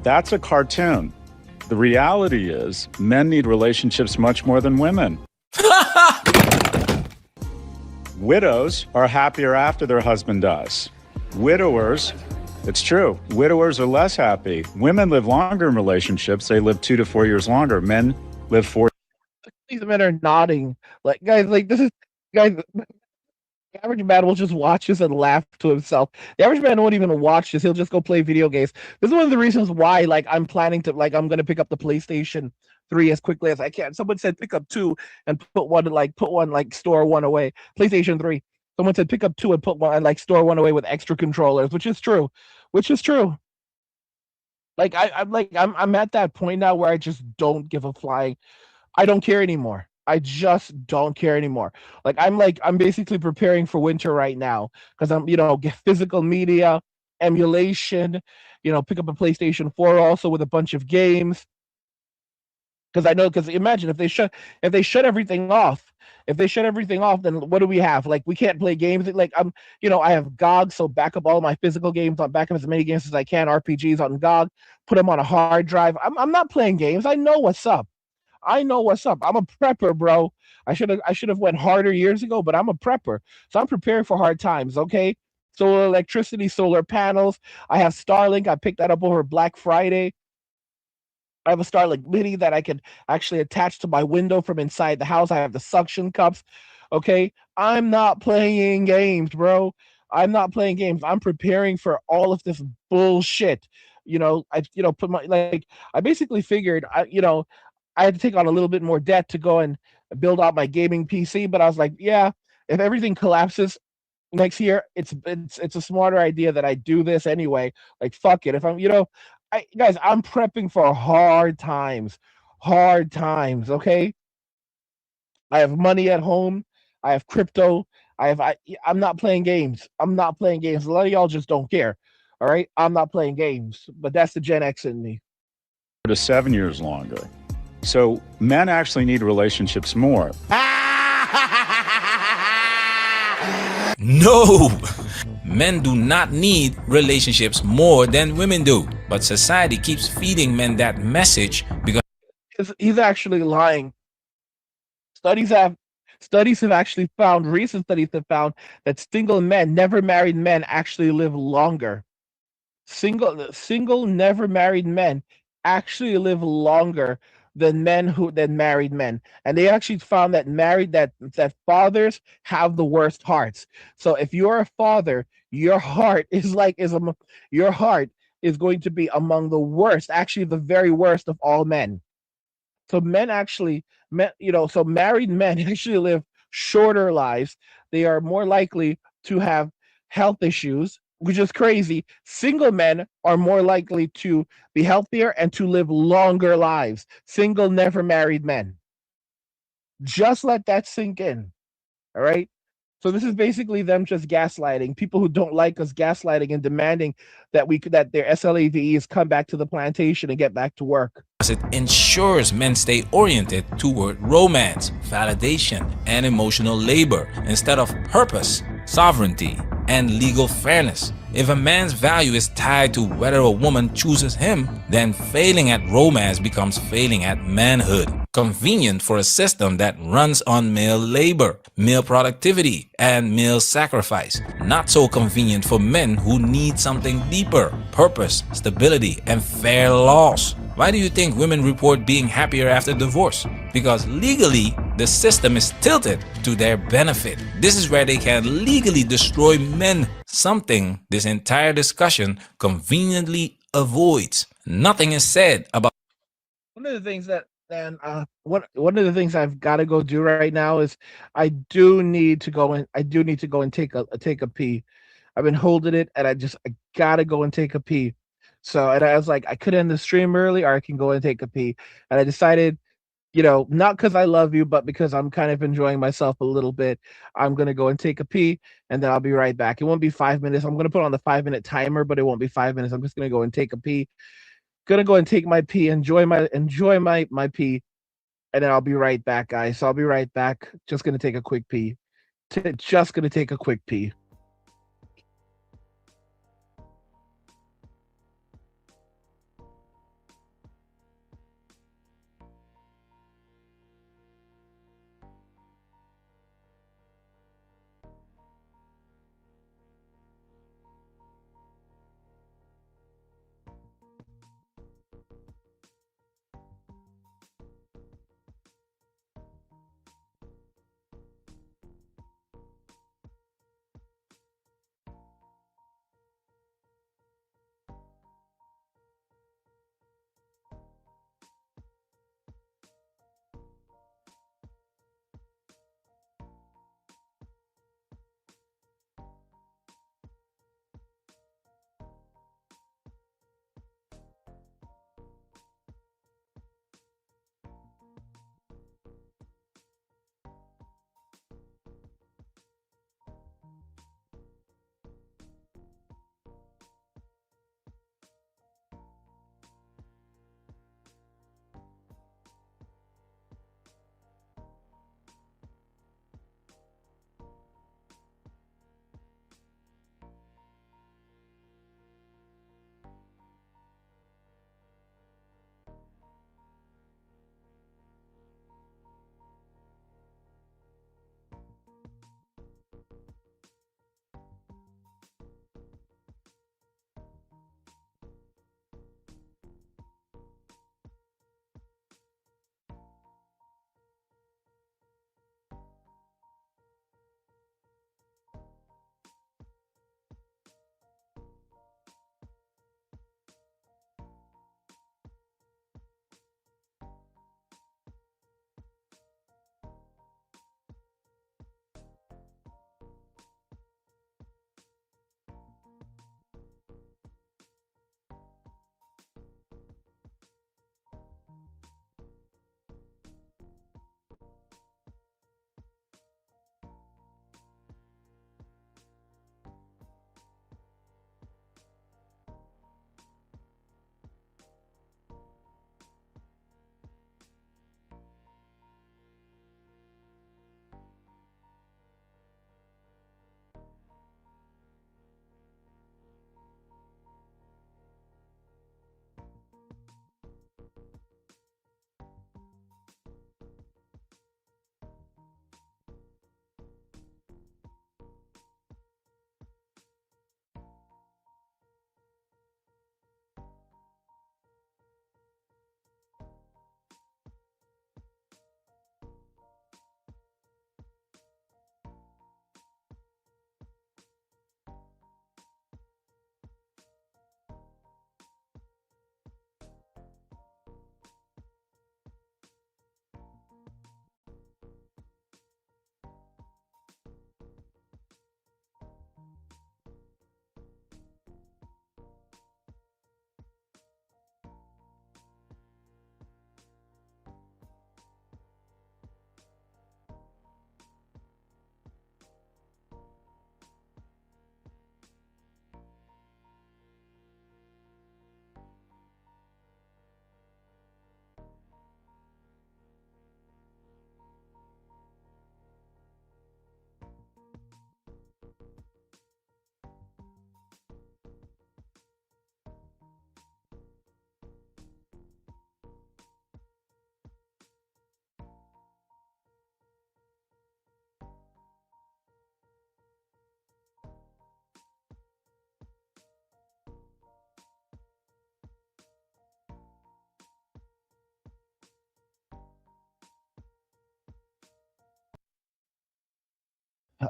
That's a cartoon. The reality is men need relationships much more than women. Widows are happier after their husband dies. Widowers, it's true, widowers are less happy. Women live longer in relationships. They live 2 to 4 years longer. Men live 4. These men are nodding. Like, guys, like, this is, guys, the average man will just watch this and laugh to himself. The average man won't even watch this. He'll just go play video games. This is one of the reasons why, like, I'm planning to, like, I'm going to pick up the PlayStation 3 as quickly as I can. Someone said pick up 2 and put one, store one away. PlayStation 3. Someone said pick up 2 and put one, and, like, store one away with extra controllers, which is true. Like, I'm at that point now where I just don't give a flying. I don't care anymore. I just don't care anymore. I'm basically preparing for winter right now because I'm, get physical media, emulation, pick up a PlayStation 4 also with a bunch of games. Because imagine if they shut everything off, then what do we have? Like, we can't play games. Like, I have GOG, so back up all my physical games, back up as many games as I can, RPGs on GOG, put them on a hard drive. I'm not playing games. I know what's up. I'm a prepper, bro. I should have went harder years ago, but I'm a prepper. So I'm preparing for hard times, okay? Solar electricity, solar panels. I have Starlink. I picked that up over Black Friday. I have a Starlink Mini that I can actually attach to my window from inside the house. I have the suction cups. Okay? I'm not playing games, bro. I'm not playing games. I'm preparing for all of this bullshit. I basically figured I had to take on a little bit more debt to go and build out my gaming PC, but I was like, yeah, if everything collapses next year, it's a smarter idea that I do this anyway. Like, fuck it. If I'm, guys, I'm prepping for hard times, okay? I have money at home. I have crypto. I'm not playing games. A lot of y'all just don't care. All right? I'm not playing games, but that's the Gen X in me. To 7 years longer. So men actually need relationships more. No! Men do not need relationships more than women do. But society keeps feeding men that message because he's actually lying. Studies have actually found, recent studies have found that single men, never married men actually live longer. Single never married men actually live longer than married men. And they actually found that fathers have the worst hearts. So if you're a father, your heart is is going to be among the worst, actually the very worst of all men. So men actually, so married men actually live shorter lives. They are more likely to have health issues, which is crazy. Single men are more likely to be healthier and to live longer lives. Single, never married men. Just let that sink in. All right. So this is basically them just gaslighting people who don't like us, gaslighting and demanding that their SLAVEs come back to the plantation and get back to work. It ensures men stay oriented toward romance, validation, and emotional labor instead of purpose, sovereignty, and legal fairness. If a man's value is tied to whether a woman chooses him, then failing at romance becomes failing at manhood. Convenient for a system that runs on male labor, male productivity, and male sacrifice. Not so convenient for men who need something deeper, purpose, stability, and fair laws. Why do you think women report being happier after divorce? Because legally, the system is tilted to their benefit. This is where they can legally destroy men, something this entire discussion conveniently avoids. Nothing is said about One of the things that and one of the things I've got to go do right now is I do need to go and take a pee. I've been holding it and I gotta go and take a pee. So and I was like, I could end the stream early or I can go and take a pee. And I decided, not because I love you, but because I'm kind of enjoying myself a little bit, I'm gonna go and take a pee and then I'll be right back. It won't be 5 minutes. I'm gonna put on the 5 minute timer, but it won't be 5 minutes. I'm just gonna go and take a pee. Gonna go and take my pee, enjoy my pee, and then I'll be right back, guys. So I'll be right back. Just gonna take a quick pee. Just gonna take a quick pee.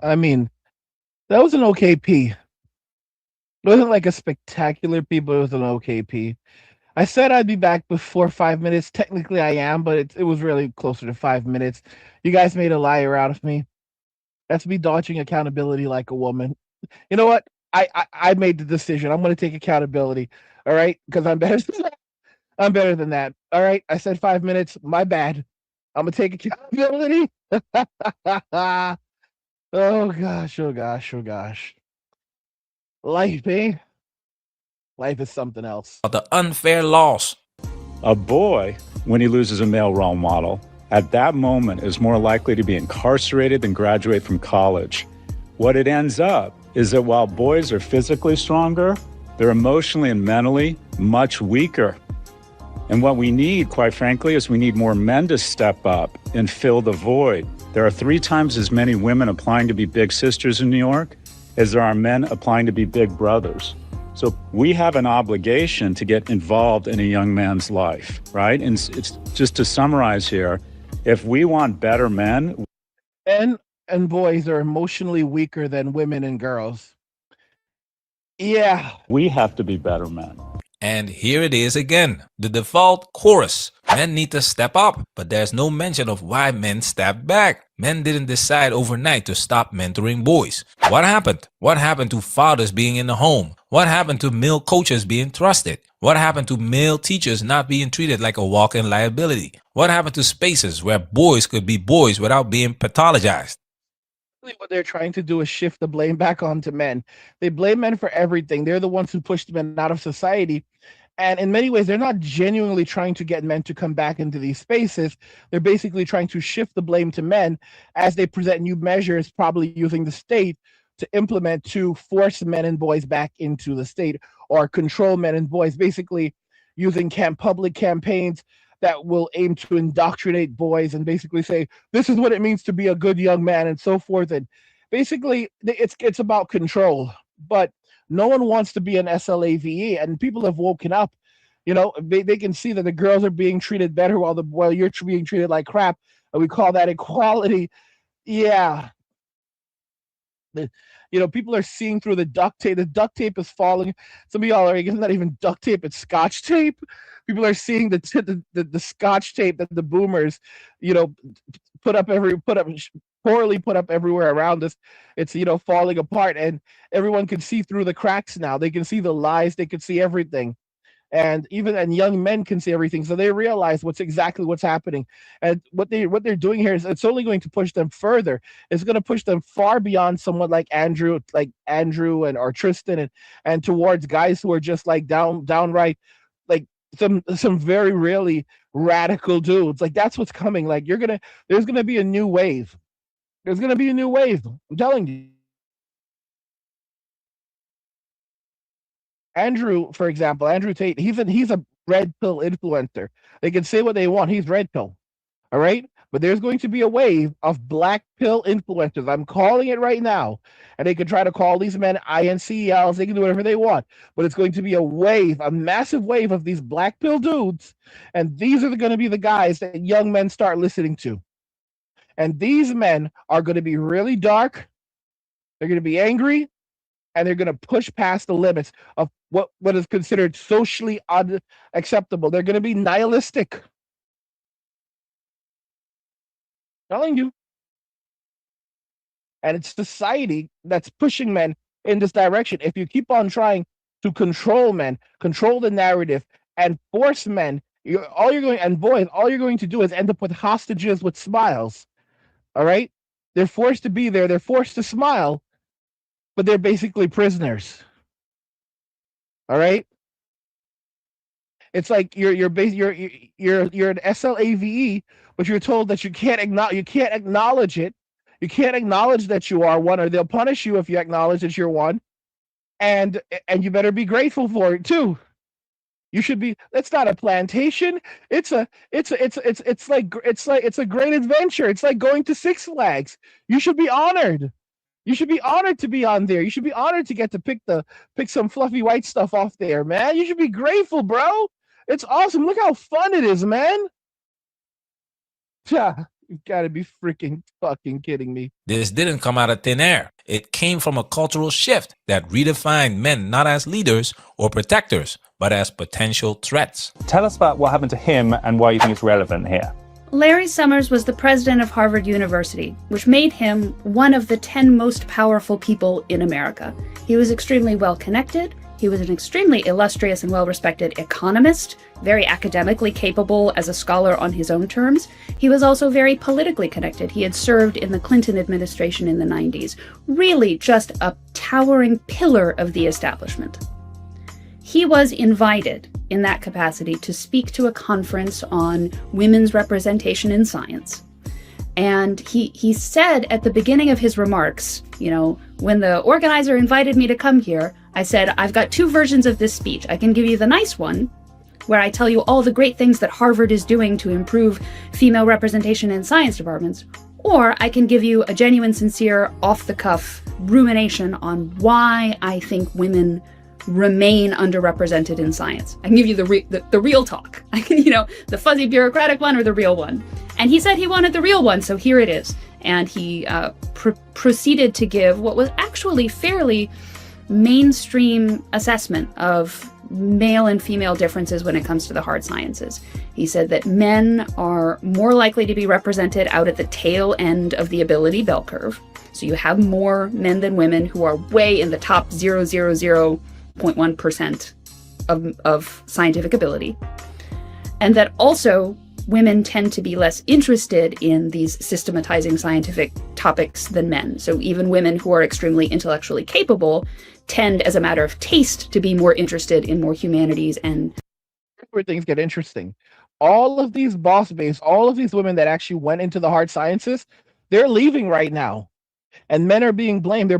I mean, that was an okay pee. It wasn't like a spectacular pee, but it was an okay pee. I said I'd be back before 5 minutes. Technically, I am, but it was really closer to 5 minutes. You guys made a liar out of me. That's me dodging accountability like a woman. You know what? I made the decision. I'm going to take accountability. All right, because I'm better. I'm better than that. All right, I said 5 minutes. My bad. I'm gonna take accountability. Oh gosh, oh gosh, oh gosh. Life, eh? Life is something else. The unfair laws. A boy, when he loses a male role model, at that moment is more likely to be incarcerated than graduate from college. What it ends up is that while boys are physically stronger, they're emotionally and mentally much weaker. And what we need, quite frankly, is we need more men to step up and fill the void. There are 3 times as many women applying to be big sisters in New York as there are men applying to be big brothers. So we have an obligation to get involved in a young man's life, right? And it's just to summarize here, if we want better men. Men and boys are emotionally weaker than women and girls. Yeah. We have to be better men. And here it is again, the default chorus. Men need to step up, but there's no mention of why men stepped back. Men didn't decide overnight to stop mentoring boys. What happened? What happened to fathers being in the home? What happened to male coaches being trusted? What happened to male teachers not being treated like a walk-in liability? What happened to spaces where boys could be boys without being pathologized? What they're trying to do is shift the blame back onto men. They blame men for everything. They're the ones who pushed men out of society. And in many ways, they're not genuinely trying to get men to come back into these spaces. They're basically trying to shift the blame to men as they present new measures, probably using the state to implement to force men and boys back into the state or control men and boys, basically using public campaigns that will aim to indoctrinate boys and basically say, this is what it means to be a good young man and so forth. And basically, it's about control. But no one wants to be an SLAVE, and people have woken up. You know, they can see that the girls are being treated better while you're being treated like crap, and we call that equality. Yeah. You know, people are seeing through the duct tape. The duct tape is falling. Some of y'all are, it's not even duct tape, it's scotch tape. People are seeing the scotch tape that the boomers, you know, poorly put up everywhere around us. It's, you know, falling apart, and everyone can see through the cracks now. They can see the lies, they can see everything. And young men can see everything, so they realize what's happening. And what they're doing here is, it's only going to push them further. It's going to push them far beyond someone like Andrew and or Tristan, and towards guys who are just like downright like some very really radical dudes. Like, that's what's coming. Like, there's gonna be a new wave. There's gonna be a new wave. I'm telling you. Andrew, for example, Andrew Tate, he's a red pill influencer. They can say what they want. He's red pill. All right. But there's going to be a wave of black pill influencers. I'm calling it right now. And they can try to call these men INCELs. They can do whatever they want. But it's going to be a massive wave of these black pill dudes. And these are going to be the guys that young men start listening to. And these men are going to be really dark. They're going to be angry. And they're going to push past the limits of what is considered socially unacceptable. They're going to be nihilistic. Telling you. And it's society that's pushing men in this direction. If you keep on trying to control men, control the narrative, and force men, all you're going to do is end up with hostages with smiles. All right? They're forced to be there. They're forced to smile, but they're basically prisoners. All right? It's like you're an SLAVE, but you're told that you can't acknowledge it. You can't acknowledge that you are one, or they'll punish you if you acknowledge that you're one. And you better be grateful for it too. You should be. That's not a plantation. It's a great adventure. It's like going to Six Flags. You should be honored. You should be honored to be on there. You should be honored to get to pick some fluffy white stuff off there, man. You should be grateful, bro. It's awesome. Look how fun it is, man. Yeah. You've got to be freaking fucking kidding me. This didn't come out of thin air. It came from a cultural shift that redefined men not as leaders or protectors, but as potential threats. Tell us about what happened to him and why you think it's relevant here. Larry Summers was the president of Harvard University, which made him one of the 10 most powerful people in America. He was extremely well connected. He was an extremely illustrious and well-respected economist, very academically capable as a scholar on his own terms. He was also very politically connected. He had served in the Clinton administration in the 90s. Really just a towering pillar of the establishment. He was invited in that capacity to speak to a conference on women's representation in science. And he said at the beginning of his remarks, you know, when the organizer invited me to come here, I said, I've got two versions of this speech. I can give you the nice one, where I tell you all the great things that Harvard is doing to improve female representation in science departments, or I can give you a genuine, sincere, off-the-cuff rumination on why I think women remain underrepresented in science. I can give you the real talk. I can, you know, the fuzzy bureaucratic one or the real one. And he said he wanted the real one, so here it is. And he proceeded to give what was actually fairly mainstream assessment of male and female differences when it comes to the hard sciences. He said that men are more likely to be represented out at the tail end of the ability bell curve. So you have more men than women who are way in the top 0.1% of scientific ability. And that also women tend to be less interested in these systematizing scientific topics than men. So even women who are extremely intellectually capable tend, as a matter of taste, to be more interested in more humanities. And where things get interesting. All of these boss babes, all of these women that actually went into the hard sciences, they're leaving right now. And men are being blamed.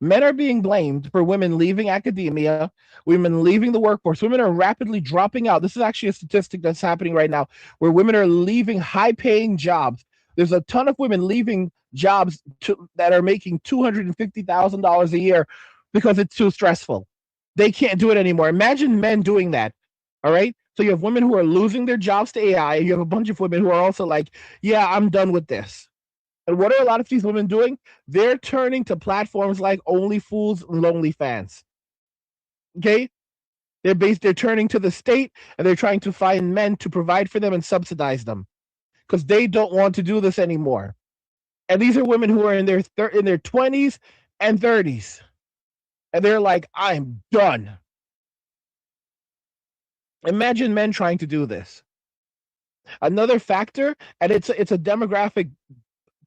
Men are being blamed for women leaving academia, women leaving the workforce. Women are rapidly dropping out. This is actually a statistic that's happening right now where women are leaving high-paying jobs. There's a ton of women leaving jobs that are making $250,000 a year because it's too stressful. They can't do it anymore. Imagine men doing that. All right. So you have women who are losing their jobs to AI. And you have a bunch of women who are also like, yeah, I'm done with this. And what are a lot of these women doing? They're turning to platforms like OnlyFools and LonelyFans. Okay? They're turning to the state and they're trying to find men to provide for them and subsidize them because they don't want to do this anymore. And these are women who are in their 20s and 30s. And they're like, I'm done. Imagine men trying to do this. Another factor, and it's a demographic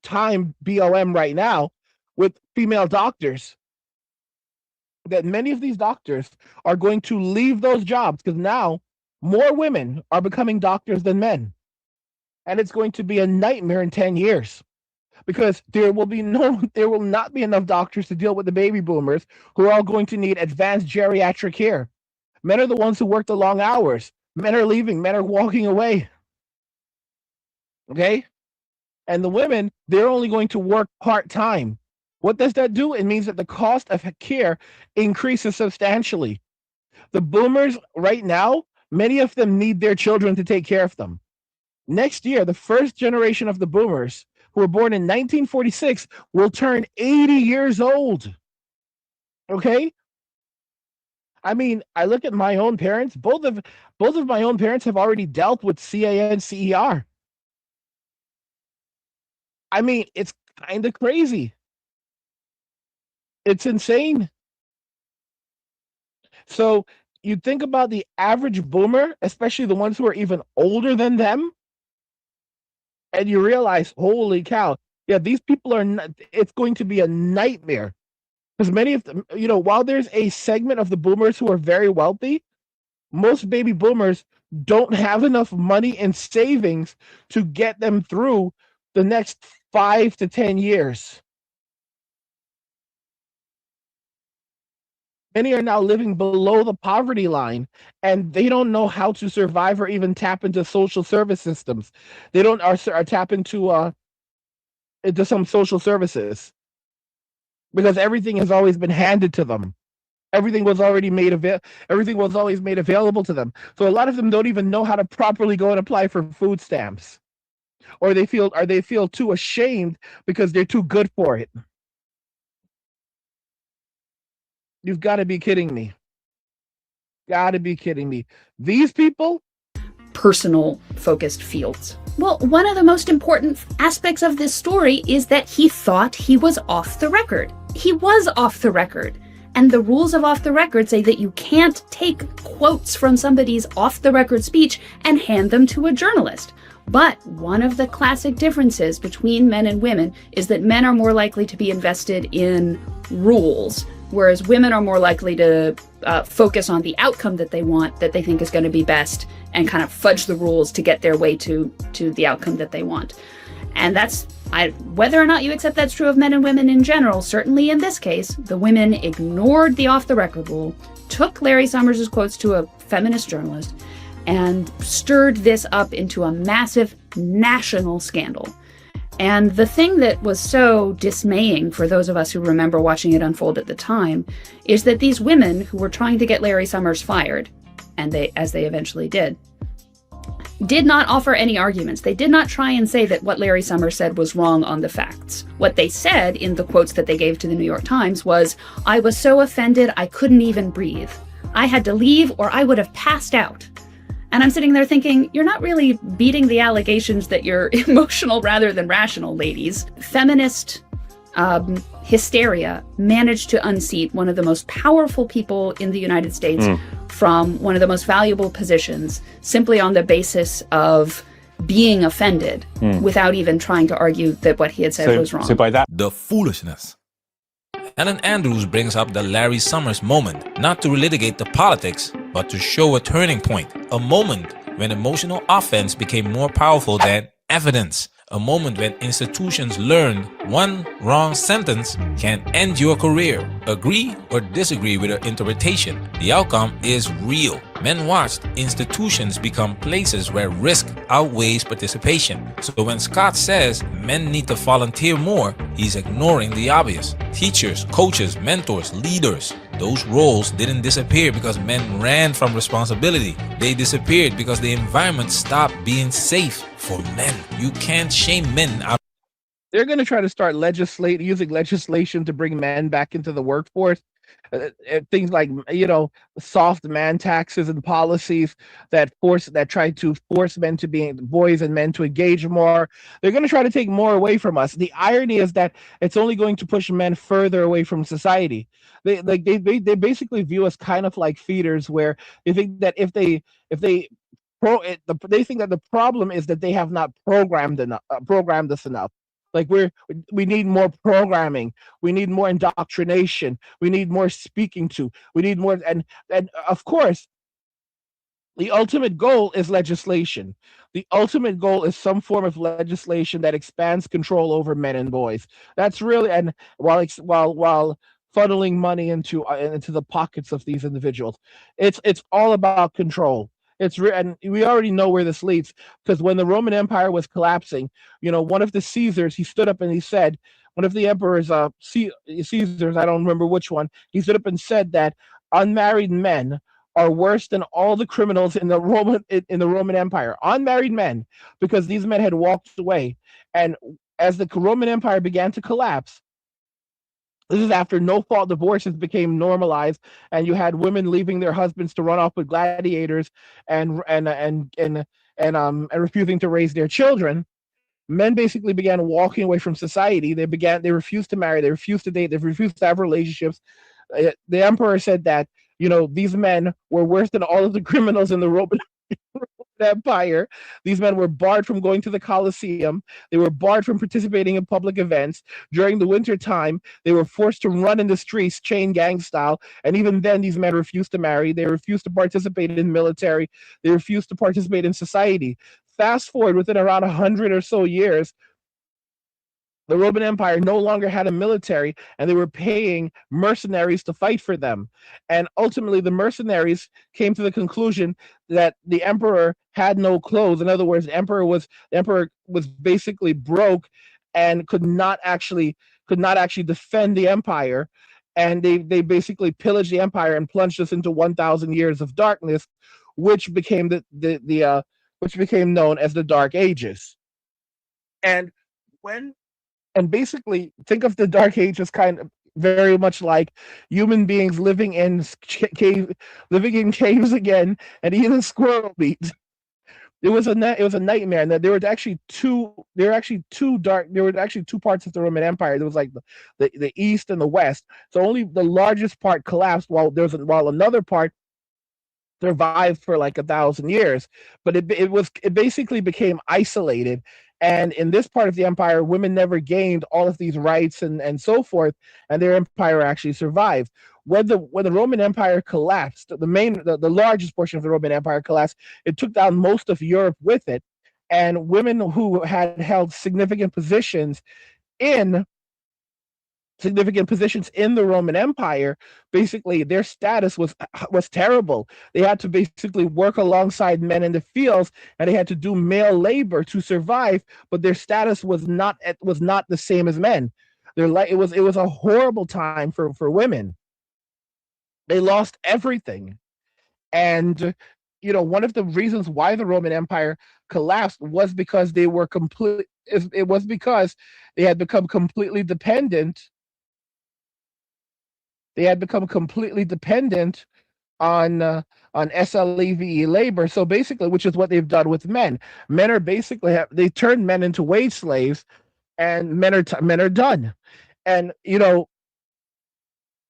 time BOM right now with female doctors, that many of these doctors are going to leave those jobs because now more women are becoming doctors than men. And it's going to be a nightmare in 10 years because there will not be enough doctors to deal with the baby boomers who are all going to need advanced geriatric care. Men are the ones who work the long hours. Men are leaving. Men are walking away. Okay? And the women, they're only going to work part-time. What does that do? It means that the cost of care increases substantially. The boomers right now, many of them need their children to take care of them. Next year, the first generation of the boomers who were born in 1946 will turn 80 years old. Okay? I mean, I look at my own parents. Both of my own parents have already dealt with CAN, CER. I mean, it's kind of crazy. It's insane. So you think about the average boomer, especially the ones who are even older than them, and you realize, holy cow, yeah, these people are not, it's going to be a nightmare. Because many of them, you know, while there's a segment of the boomers who are very wealthy, most baby boomers don't have enough money in savings to get them through the next 5 to 10 years. Many are now living below the poverty line, and they don't know how to survive or even tap into social service systems. They don't tap into some social services because everything has always been handed to them. Everything was already everything was always made available to them. So a lot of them don't even know how to properly go and apply for food stamps. or they feel too ashamed because they're too good for it. You've got to be kidding me. Got to be kidding me. These people, personal focused fields. Well, one of the most important aspects of this story is that he thought he was off the record. He was off the record. And the rules of off the record say that you can't take quotes from somebody's off the record speech and hand them to a journalist. But one of the classic differences between men and women is that men are more likely to be invested in rules, whereas women are more likely to focus on the outcome that they want, that they think is going to be best, and kind of fudge the rules to get their way to the outcome that they want. And that's, whether or not you accept that's true of men and women in general, certainly in this case, the women ignored the off-the-record rule, took Larry Summers' quotes to a feminist journalist, and stirred this up into a massive national scandal. And the thing that was so dismaying for those of us who remember watching it unfold at the time is that these women who were trying to get Larry Summers fired, and as they eventually did not offer any arguments. They did not try and say that what Larry Summers said was wrong on the facts. What they said in the quotes that they gave to the New York Times was, "I was so offended I couldn't even breathe. I had to leave or I would have passed out." And I'm sitting there thinking, you're not really beating the allegations that you're emotional rather than rational, ladies. Feminist hysteria managed to unseat one of the most powerful people in the United States from one of the most valuable positions simply on the basis of being offended without even trying to argue that what he had said was wrong. So by that, The foolishness. Ellen Andrews brings up the Larry Summers moment, not to relitigate the politics, but to show a turning point. A moment when emotional offense became more powerful than evidence. A moment when institutions learned one wrong sentence can end your career. Agree or disagree with her interpretation, the outcome is real. Men watched institutions become places where risk outweighs participation. So when Scott says men need to volunteer more, he's ignoring the obvious. Teachers, coaches, mentors, leaders, those roles didn't disappear because men ran from responsibility. They disappeared because the environment stopped being safe for men. You can't shame men out. they're going to try to start using legislation to bring men back into the workforce. Things like, soft man taxes and policies that try to force boys and men to engage more. They're going to try to take more away from us. The irony is that it's only going to push men further away from society. They basically view us kind of like feeders, where they think that they think that the problem is that they have not programmed us enough. Like we need more programming, we need more indoctrination, we need more speaking to, we need more, and of course, the ultimate goal is legislation. The ultimate goal is some form of legislation that expands control over men and boys. That's really, and while funneling money into the pockets of these individuals, it's all about control. And we already know where this leads, because when the Roman Empire was collapsing, one of the Caesars, he stood up and he said, one of the emperors, Caesars, I don't remember which one, he stood up and said that unmarried men are worse than all the criminals in the Roman Empire. Unmarried men, because these men had walked away. And as the Roman Empire began to collapse, this is after no-fault divorces became normalized, and you had women leaving their husbands to run off with gladiators and refusing to raise their children. Men basically began walking away from society. They refused to marry, they refused to date, they refused to have relationships. The emperor said that these men were worse than all of the criminals in the Roman Empire. These men were barred from going to the Colosseum. They were barred from participating in public events. During the winter time, they were forced to run in the streets, chain gang style. And even then, these men refused to marry. They refused to participate in military. They refused to participate in society. Fast forward within around 100 or so years, the Roman Empire no longer had a military, and they were paying mercenaries to fight for them. And ultimately, the mercenaries came to the conclusion that the emperor had no clothes. In other words, the emperor was basically broke and could not actually defend the empire. And they basically pillaged the empire and plunged us into 1,000 years of darkness, which became which became known as the Dark Ages. And when and basically think of the Dark Ages kind of very much like human beings living in living in caves again and eating squirrel meat. It was a nightmare, and that there were actually two parts of the Roman Empire. There was like the east and the west. So only the largest part collapsed, while another part survived for like 1,000 years. But it basically became isolated. And in this part of the empire, women never gained all of these rights and so forth, and their empire actually survived. When the Roman Empire collapsed, the largest portion of the Roman Empire collapsed, it took down most of Europe with it, and women who had held in significant positions in the Roman Empire, basically their status was terrible. They had to basically work alongside men in the fields, and they had to do male labor to survive. But their status was not the same as men. It was a horrible time for women. They lost everything, and one of the reasons why the Roman Empire collapsed was because they were complete. It was because they had become completely dependent. They had become completely dependent on SLEVE labor. So basically, which is what they've done with men. Men are basically they turned men into wage slaves, and men are done. And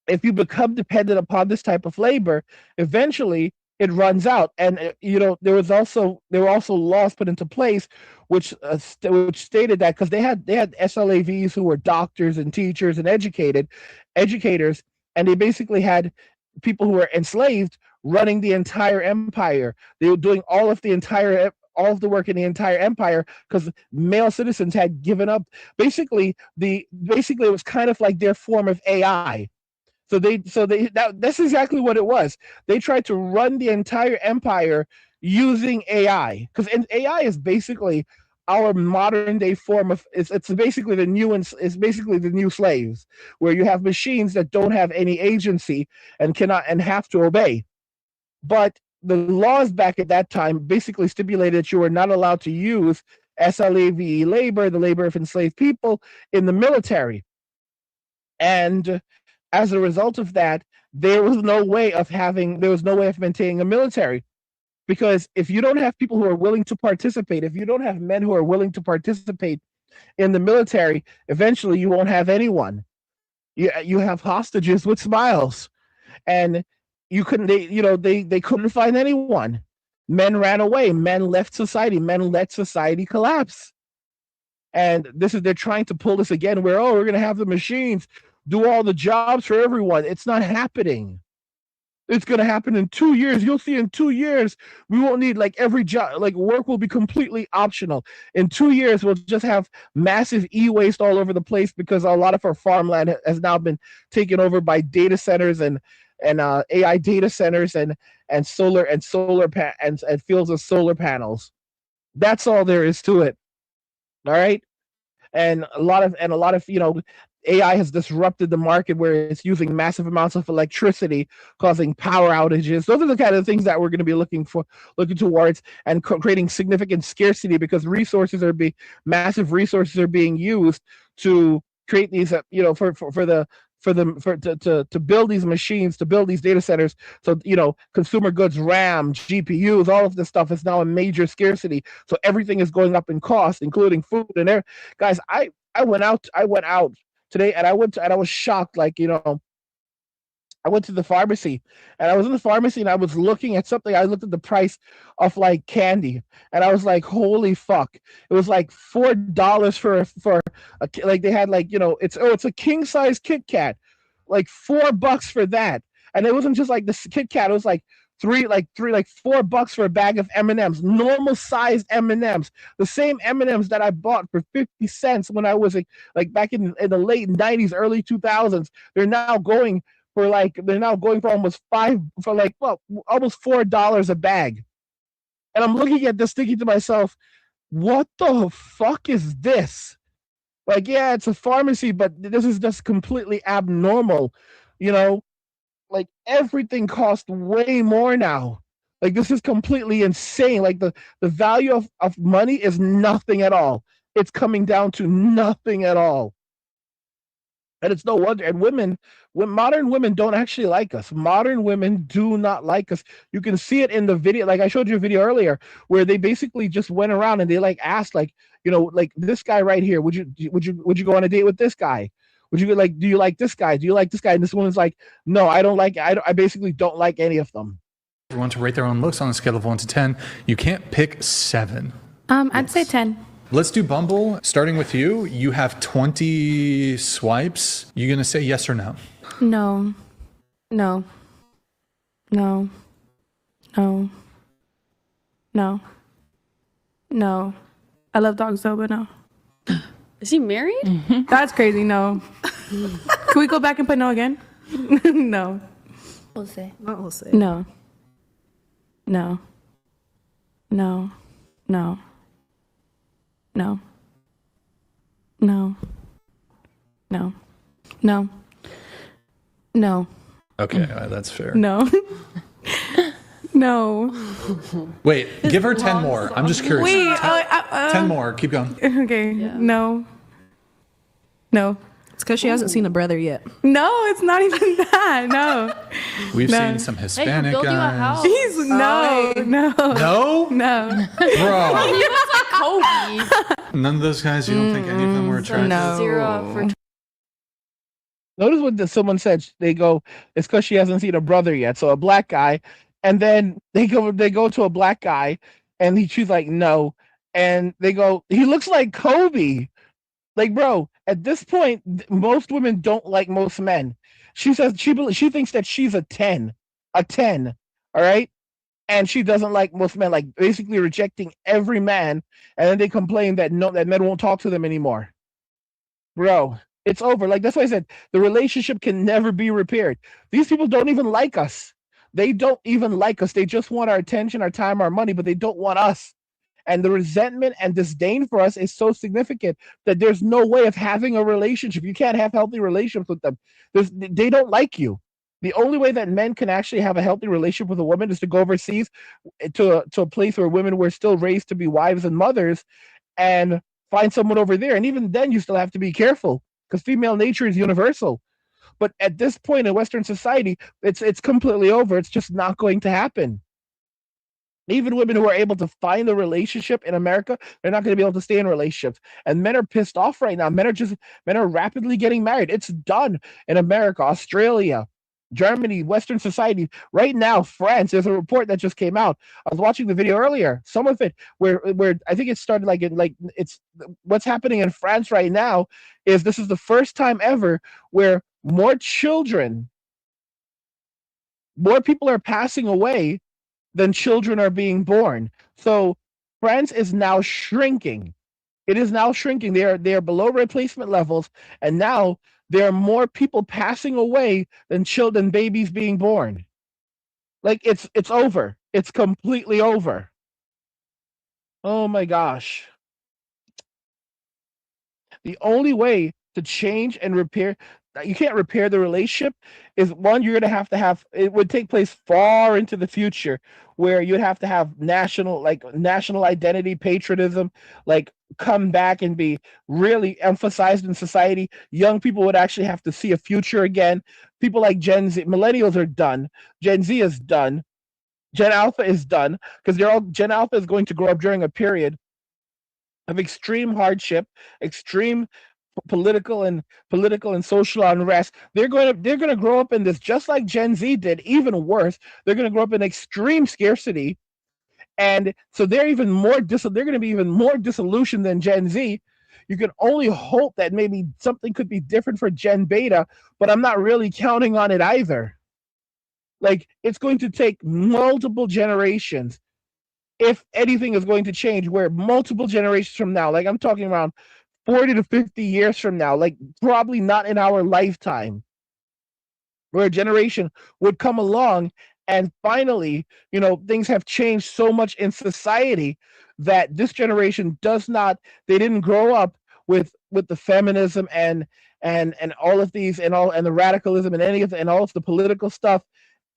if you become dependent upon this type of labor, eventually it runs out. And there were also laws put into place which stated that, because they had SLAVs who were doctors and teachers and educators, and they basically had people who were enslaved running the entire empire. They were doing all of the work in the entire empire, because male citizens had given up. Basically, it was kind of like their form of AI. That's exactly what it was. They tried to run the entire empire using AI, because AI is basically our modern day form of it's basically the new slaves, where you have machines that don't have any agency and cannot and have to obey. But the laws back at that time basically stipulated that you were not allowed to use SLAVE labor, the labor of enslaved people, in the military. And as a result of that, there was no way of maintaining a military. Because if you don't have people who are willing to participate, if you don't have men who are willing to participate in the military, eventually you won't have anyone. You have hostages with smiles, and they couldn't find anyone. Men ran away. Men left society. Men let society collapse. And they're trying to pull this again, where we're going to have the machines do all the jobs for everyone. It's not happening. It's going to happen in 2 years. You'll see in 2 years, we won't need every job. Work will be completely optional. In 2 years, we'll just have massive e-waste all over the place, because a lot of our farmland has now been taken over by data centers and AI data centers and solar and fields of solar panels. That's all there is to it. All right. And a lot of AI has disrupted the market, where it's using massive amounts of electricity, causing power outages. Those are the kind of things that we're going to be looking towards, and creating significant scarcity, because massive resources are being used to create these, to build these machines, to build these data centers. So, consumer goods, RAM, GPUs, all of this stuff is now a major scarcity. So everything is going up in cost, including food. And guys, I went out today, and I was shocked. I went to the pharmacy, and I was in the pharmacy, and I was looking at something. I looked at the price of candy, and I was like, holy fuck. It was like $4 for they had it's a king size Kit Kat, $4 for that. And it wasn't just this Kit Kat, it was $4 for a bag of M&Ms, normal sized M&Ms, the same M&Ms that I bought for 50 cents when I was back in the late 90s, early 2000s. They're now going for almost almost $4 a bag. And I'm looking at this thinking to myself, what the fuck is this? Yeah, it's a pharmacy, but this is just completely abnormal. Everything costs way more now. This is completely insane. The value of money is nothing at all. It's coming down to nothing at all. And it's no wonder. And modern women don't actually like us. Modern women do not like us. You can see it in the video. Like I showed you a video earlier where they basically just went around and they like asked, like, like this guy right here, would you go on a date with this guy? Would you do you like this guy? Do you like this guy? And this woman's like, no, I don't like, I basically don't like any of them. Everyone to rate their own looks on a scale of 1 to 10. You can't pick 7. I'd say 10. Let's do Bumble. Starting with you. You have 20 swipes. You gonna say yes or no? No. No. No. No. No. No. I love dogs though, but no. Is he married? That's crazy. No. Can we go back and put no again? No. We'll say. No. No. No. No. No. No. No. No. No. Okay, that's fair. No. No. Wait, give her 10 more. I'm just curious. Wait. 10 more. Keep going. Okay. Yeah. No. No. It's because she hasn't seen a brother yet. No, it's not even that. No. We've seen some Hispanic guys. He's no. No? No. Bro. He was like Kobe. None of those guys, you don't think any of them were attractive? No. 0 for. Notice what someone said. They go, it's because she hasn't seen a brother yet. So a black guy, and then they go to a black guy, and she's like, no, and they go, he looks like Kobe. Like, bro, at this point, most women don't like most men. She says she thinks that she's a 10, all right, and she doesn't like most men, like basically rejecting every man, and then they complain that men won't talk to them anymore. Bro, it's over. Like, that's why I said the relationship can never be repaired. These people don't even like us. They don't even like us. They just want our attention, our time, our money, but they don't want us. And the resentment and disdain for us is so significant that there's no way of having a relationship. You can't have healthy relationships with them. They don't like you. The only way that men can actually have a healthy relationship with a woman is to go overseas to a place where women were still raised to be wives and mothers and find someone over there. And even then, you still have to be careful because female nature is universal. But at this point in Western society, it's completely over. It's just not going to happen. Even women who are able to find a relationship in America, they're not going to be able to stay in relationships. And men are pissed off right now. Men are rapidly getting married. It's done in America, Australia, Germany, Western society. Right now, France, there's a report that just came out. I was watching the video earlier, some of it where I think it started it's what's happening in France right now is this is the first time ever where more people are passing away than children are being born. So France is now shrinking. It is now shrinking. They are below replacement levels, and now there are more people passing away than babies being born. Like, it's over. It's completely over. Oh my gosh. The only way to change and repair, you can't repair the relationship, is one, you're going to have, it would take place far into the future where you'd have to have national identity, patriotism, like come back and be really emphasized in society. Young people would actually have to see a future again. People like Gen Z, millennials are done. Gen Z is done. Gen Alpha is done because Gen Alpha is going to grow up during a period of extreme hardship, extreme political and social unrest. They're going to grow up in this just like Gen Z did, even worse. They're going to grow up in extreme scarcity, and so they're going to be even more disillusioned than Gen Z. You can only hope that maybe something could be different for Gen Beta, but I'm not really counting on it either. Like, it's going to take multiple generations if anything is going to change, where multiple generations from now, like I'm talking around 40 to 50 years from now, like probably not in our lifetime, where a generation would come along and finally, things have changed so much in society that this generation they didn't grow up with the feminism and all of these and the radicalism and all of the political stuff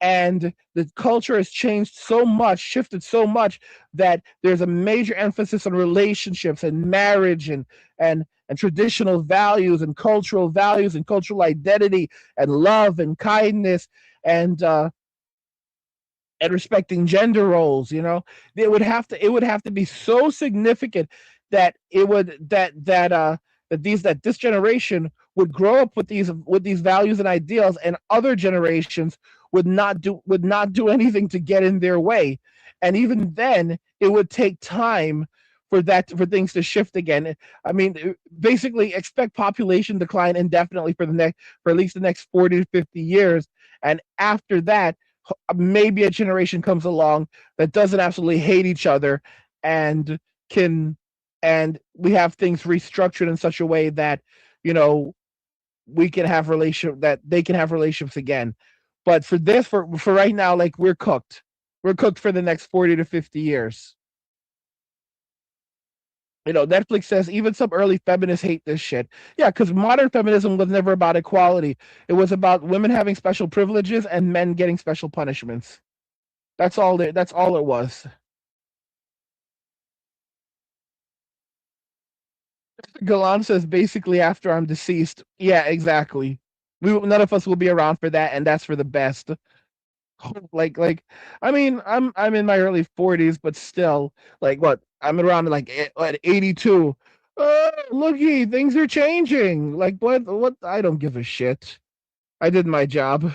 and the culture has changed so much, shifted so much, that there's a major emphasis on relationships and marriage and traditional values and cultural identity and love and kindness and respecting gender roles. It would have to be so significant that this generation would grow up with these values and ideals, and other generations would not do anything to get in their way. And even then, it would take time for things to shift again. I mean, basically, expect population decline indefinitely for at least the next 40 to 50 years, and after that, maybe a generation comes along that doesn't absolutely hate each other and we have things restructured in such a way that we can have that they can have relationships again. But for right now, like, we're cooked for the next 40 to 50 years. Netflix says even some early feminists hate this shit. Yeah, because modern feminism was never about equality. It was about women having special privileges and men getting special punishments. That's all it was. Galan says basically after I'm deceased. Yeah, exactly. None of us will be around for that, and that's for the best. Like, I mean, I'm in my early 40s, but still, like, what? I'm around at 82. Oh, looky, things are changing. Like, what? I don't give a shit. I did my job.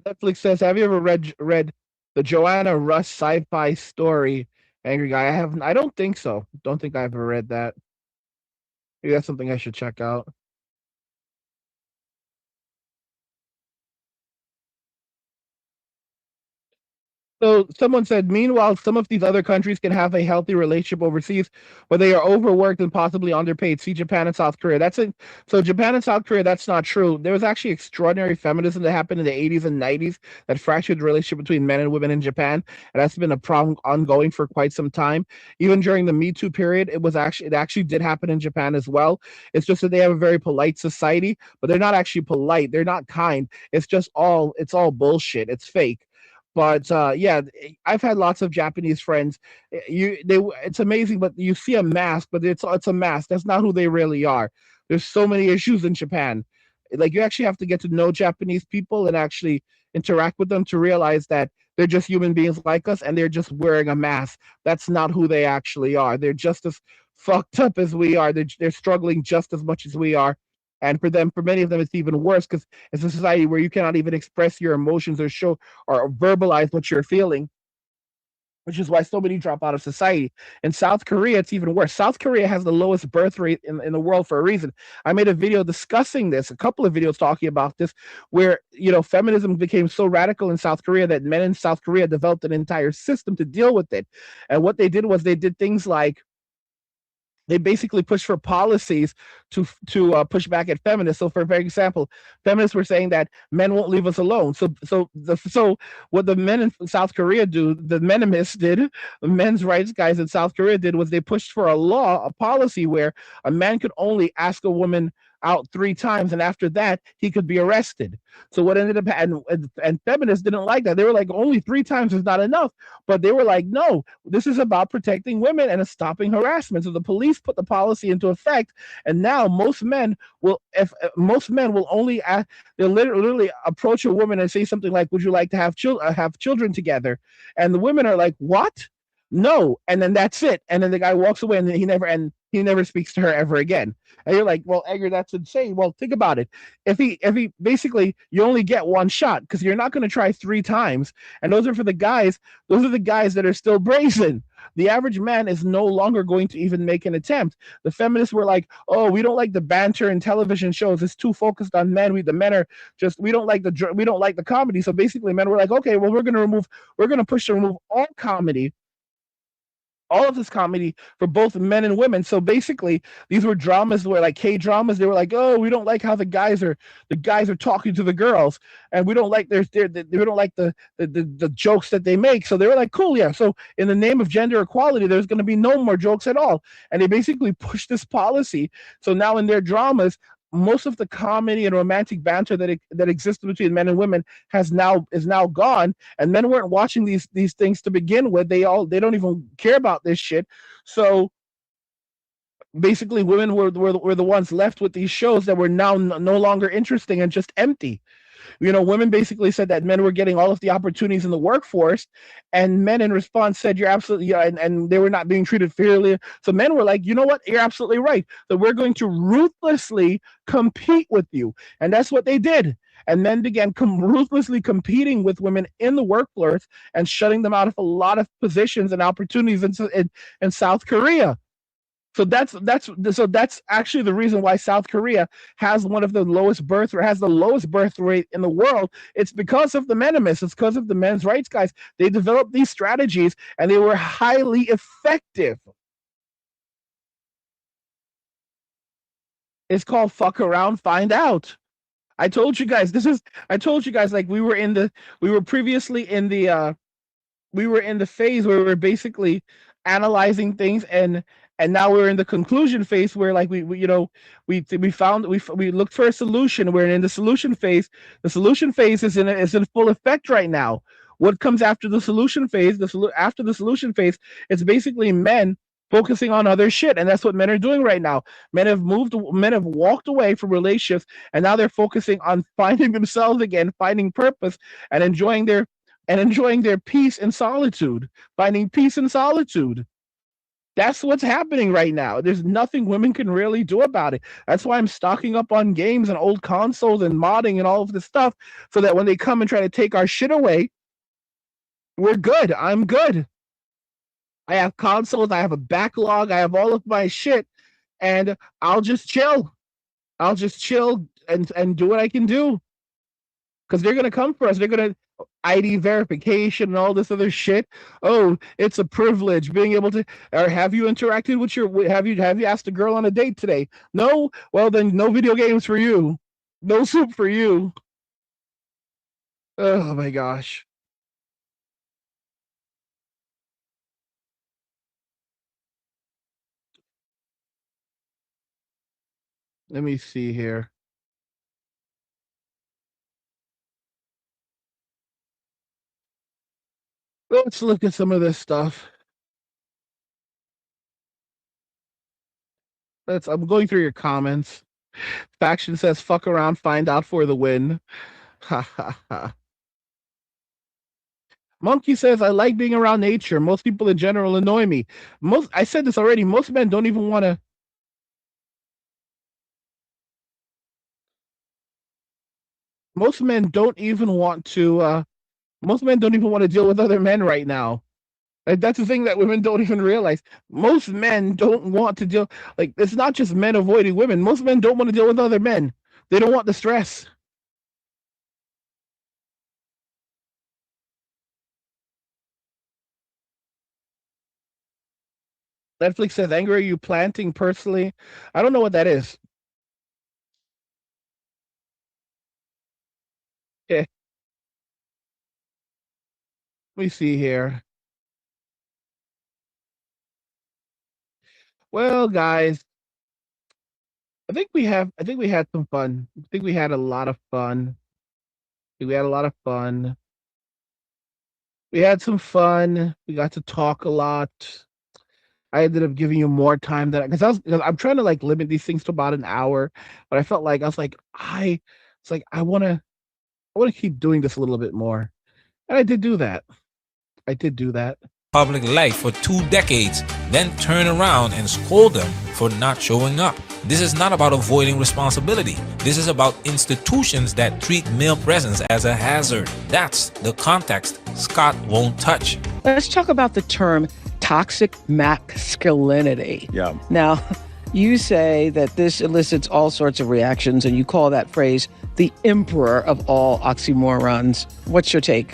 Netflix says, have you ever read the Joanna Russ sci-fi story, Angry Guy? I don't think so. Don't think I've ever read that. Maybe that's something I should check out. So someone said, meanwhile, some of these other countries can have a healthy relationship overseas, but they are overworked and possibly underpaid. See Japan and South Korea. That's it. So Japan and South Korea, that's not true. There was actually extraordinary feminism that happened in the 80s and 90s that fractured the relationship between men and women in Japan, and that's been a problem ongoing for quite some time. Even during the Me Too period, it actually did happen in Japan as well. It's just that they have a very polite society, but they're not actually polite. They're not kind. It's all bullshit. It's fake. But yeah, I've had lots of Japanese friends. It's amazing, but you see a mask, but it's a mask. That's not who they really are. There's so many issues in Japan. Like, you actually have to get to know Japanese people and actually interact with them to realize that they're just human beings like us, and they're just wearing a mask. That's not who they actually are. They're just as fucked up as we are. They're struggling just as much as we are. And for many of them, it's even worse because it's a society where you cannot even express your emotions or show or verbalize what you're feeling, which is why so many drop out of society. In South Korea, it's even worse. South Korea has the lowest birth rate in the world for a reason. I made a video discussing this, a couple of videos talking about this, where feminism became so radical in South Korea that men in South Korea developed an entire system to deal with it. And what they did was they did things like, they basically pushed for policies to push back at feminists. So, for example, feminists were saying that men won't leave us alone. So what the men in South Korea do, the men's rights guys in South Korea did, was they pushed for a policy where a man could only ask a woman out 3 times, and after that he could be arrested. So what ended up, and feminists didn't like that. They were like, only 3 times is not enough. But they were like, no, this is about protecting women and stopping harassment. So the police put the policy into effect, and now most men will only they'll literally approach a woman and say something like, would you like to have children together? And the women are like, what? No. And then that's it. And then the guy walks away, and he never speaks to her ever again. And you're like, well, Edgar, that's insane. Well, think about it. If he basically, you only get 1 shot because you're not going to try 3 times. And those are for the guys. Those are the guys that are still brazen. The average man is no longer going to even make an attempt. The feminists were like, oh, we don't like the banter in television shows. It's too focused on men. We don't like the comedy. So basically, men were like, okay, well, we're going to push to remove all comedy, all of this comedy for both men and women. So basically, these were dramas, were like K-dramas. They were like, oh, we don't like how the guys are talking to the girls, and we don't like the jokes that they make. So they were like, cool, yeah. So in the name of gender equality, there's going to be no more jokes at all. And they basically pushed this policy. So now in their dramas, most of the comedy and romantic banter that existed between men and women is now gone, and men weren't watching these things to begin with. They don't even care about this shit. So basically, women were the ones left with these shows that were now no longer interesting and just empty. Women basically said that men were getting all of the opportunities in the workforce, and men in response said, "You're absolutely," and they were not being treated fairly. So men were like, "You know what? You're absolutely right. So we're going to ruthlessly compete with you," and that's what they did. And men began ruthlessly competing with women in the workforce and shutting them out of a lot of positions and opportunities in South Korea. So that's actually the reason why South Korea has the lowest birth rate in the world. It's because of the Menimists. It's because of the men's rights guys. They developed these strategies and they were highly effective. It's called fuck around, find out. I told you guys, like we were previously in the phase where we were basically analyzing things, and now we're in the conclusion phase where, like, we looked for a solution. We're in the solution phase. The solution phase is in full effect right now. What comes after the solution phase? After the solution phase, it's basically men focusing on other shit, and that's what men are doing right now. Men have walked away from relationships, and now they're focusing on finding themselves again, finding purpose, and enjoying their peace and solitude, finding peace and solitude. That's what's happening right now. There's nothing women can really do about it. That's why I'm stocking up on games and old consoles and modding and all of this stuff, so that when they come and try to take our shit away, we're good. I'm good. I have consoles, I have a backlog, I have all of my shit, and I'll just chill. I'll just chill and do what I can do. Because they're gonna come for us. They're gonna ID verification and all this other shit. Oh, it's a privilege being able to. Or have you interacted with have you asked a girl on a date today? No? Well, then no video games for you. No soup for you. Oh my gosh. Let me see here. Let's look at some of this stuff. I'm going through your comments. Faction says, fuck around, find out for the win. Ha ha ha. Monkey says, I like being around nature. Most people in general annoy me. I said this already, most men don't even want to. Most men don't even want to deal with other men right now. Like, that's the thing that women don't even realize. Most men don't want to deal. Like, it's not just men avoiding women. Most men don't want to deal with other men. They don't want the stress. Netflix says, "Angry, are you planting personally?" I don't know what that is. Yeah. Let me see here. Well, guys, I think we had some fun. I think we had a lot of fun. We had a lot of fun. We had some fun. We got to talk a lot. I ended up giving you more time than because I'm trying to like limit these things to about an hour, but I felt like I want to keep doing this a little bit more, and I did do that. Public life for 2 decades, then turn around and scold them for not showing up. This is not about avoiding responsibility. This is about institutions that treat male presence as a hazard. That's the context Scott won't touch. Let's talk about the term toxic masculinity. Yeah. Now, you say that this elicits all sorts of reactions, and you call that phrase the emperor of all oxymorons. What's your take?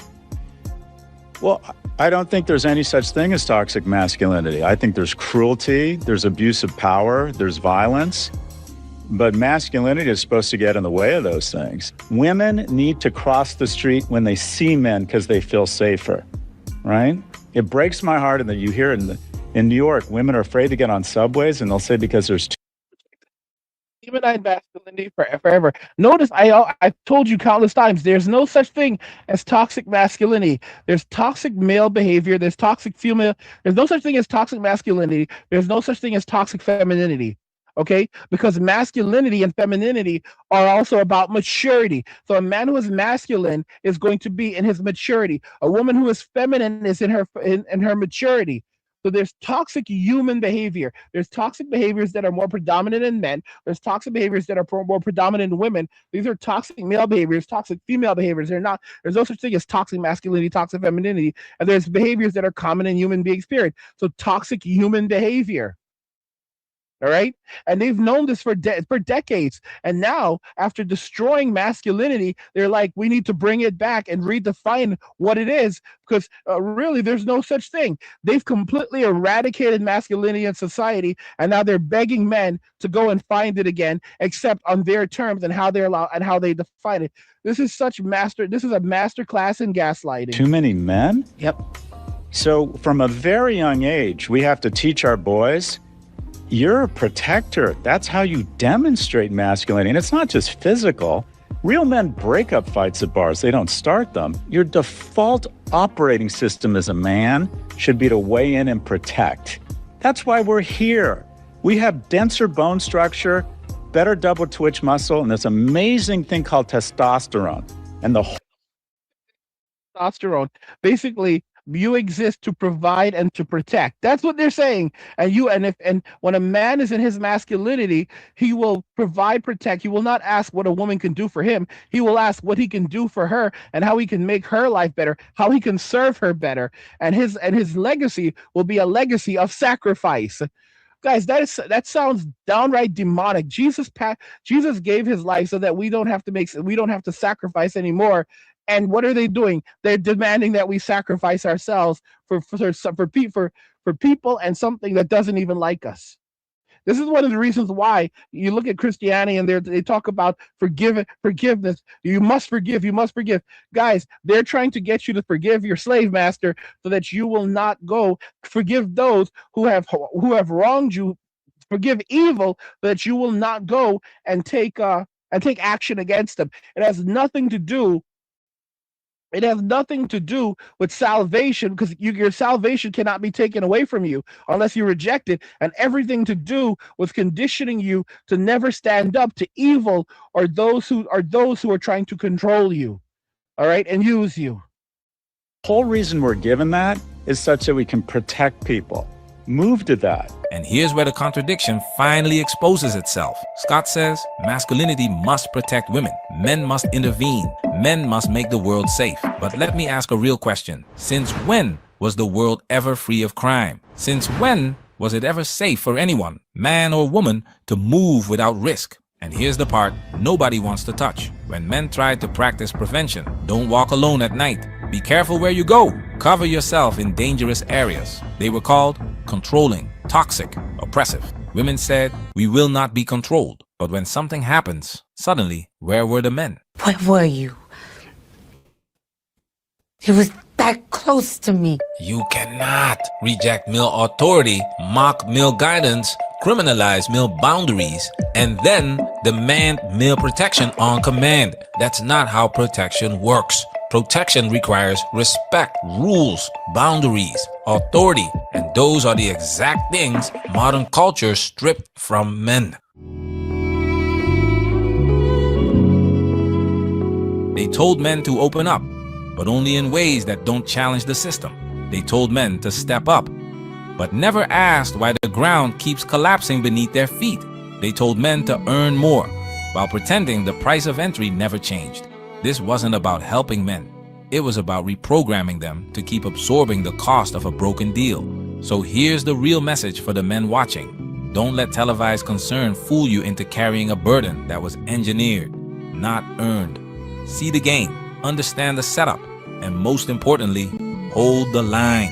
Well, I don't think there's any such thing as toxic masculinity. I think there's cruelty, there's abuse of power, there's violence. But masculinity is supposed to get in the way of those things. Women need to cross the street when they see men because they feel safer, right? It breaks my heart that you hear in New York, women are afraid to get on subways, and they'll say because there's Demonized masculinity forever. Notice I've told you countless times. There's no such thing as toxic masculinity. There's toxic male behavior. There's toxic female. There's no such thing as toxic masculinity. There's no such thing as toxic femininity. Okay, because masculinity and femininity are also about maturity. So a man who is masculine is going to be in his maturity. A woman who is feminine is in her maturity. So there's toxic human behavior. There's toxic behaviors that are more predominant in men. There's toxic behaviors that are more predominant in women. These are toxic male behaviors, toxic female behaviors. There's no such thing as toxic masculinity, toxic femininity. And there's behaviors that are common in human beings, period. So toxic human behavior. All right. And they've known this for decades. And now, after destroying masculinity, they're like, we need to bring it back and redefine what it is, because really, there's no such thing. They've completely eradicated masculinity in society. And now they're begging men to go and find it again, except on their terms and how they're allowed and how they define it. This is a master class in gaslighting. Too many men? Yep. So from a very young age, we have to teach our boys, you're a protector. That's how you demonstrate masculinity. And it's not just physical. Real men break up fights at bars. They don't start them. Your default operating system as a man should be to weigh in and protect. That's why we're here. We have denser bone structure, better double twitch muscle, and this amazing thing called testosterone. And the testosterone, basically, you exist to provide and to protect. That's what they're saying. And when a man is in his masculinity, he will provide, protect. He will not ask what a woman can do for him. He will ask what he can do for her and how he can make her life better, how he can serve her better. And his legacy will be a legacy of sacrifice. Guys, that sounds downright demonic. Jesus gave his life so that we don't have to sacrifice anymore. And what are they doing? They're demanding that we sacrifice ourselves for people and something that doesn't even like us. This is one of the reasons why you look at Christianity and they talk about forgiveness. You must forgive. You must forgive. Guys, they're trying to get you to forgive your slave master so that you will not go forgive those who have wronged you. Forgive evil so that you will not go and take action against them. It has nothing to do with salvation, because your salvation cannot be taken away from you unless you reject it, and everything to do with conditioning you to never stand up to evil or those who are trying to control you, all right, and use you. The whole reason we're given that is such that we can protect people. Move to that. And here's where the contradiction finally exposes itself. Scott says masculinity must protect women. Men must intervene. Men must make the world safe. But let me ask a real question. Since when was the world ever free of crime? Since when was it ever safe for anyone, man or woman, to move without risk? And here's the part nobody wants to touch. When men tried to practice prevention, don't walk alone at night. Be careful where you go. Cover yourself in dangerous areas. They were called controlling, toxic, oppressive. Women said, we will not be controlled. But when something happens, suddenly, where were the men? Where were you? He was that close to me. You cannot reject male authority, mock male guidance, criminalize male boundaries, and then demand male protection on command. That's not how protection works. Protection requires respect, rules, boundaries, authority, and those are the exact things modern culture stripped from men. They told men to open up, but only in ways that don't challenge the system. They told men to step up, but never asked why the ground keeps collapsing beneath their feet. They told men to earn more, while pretending the price of entry never changed. This wasn't about helping men. It was about reprogramming them to keep absorbing the cost of a broken deal. So here's the real message for the men watching. Don't let televised concern fool you into carrying a burden that was engineered, not earned. See the game, understand the setup, and most importantly, hold the line.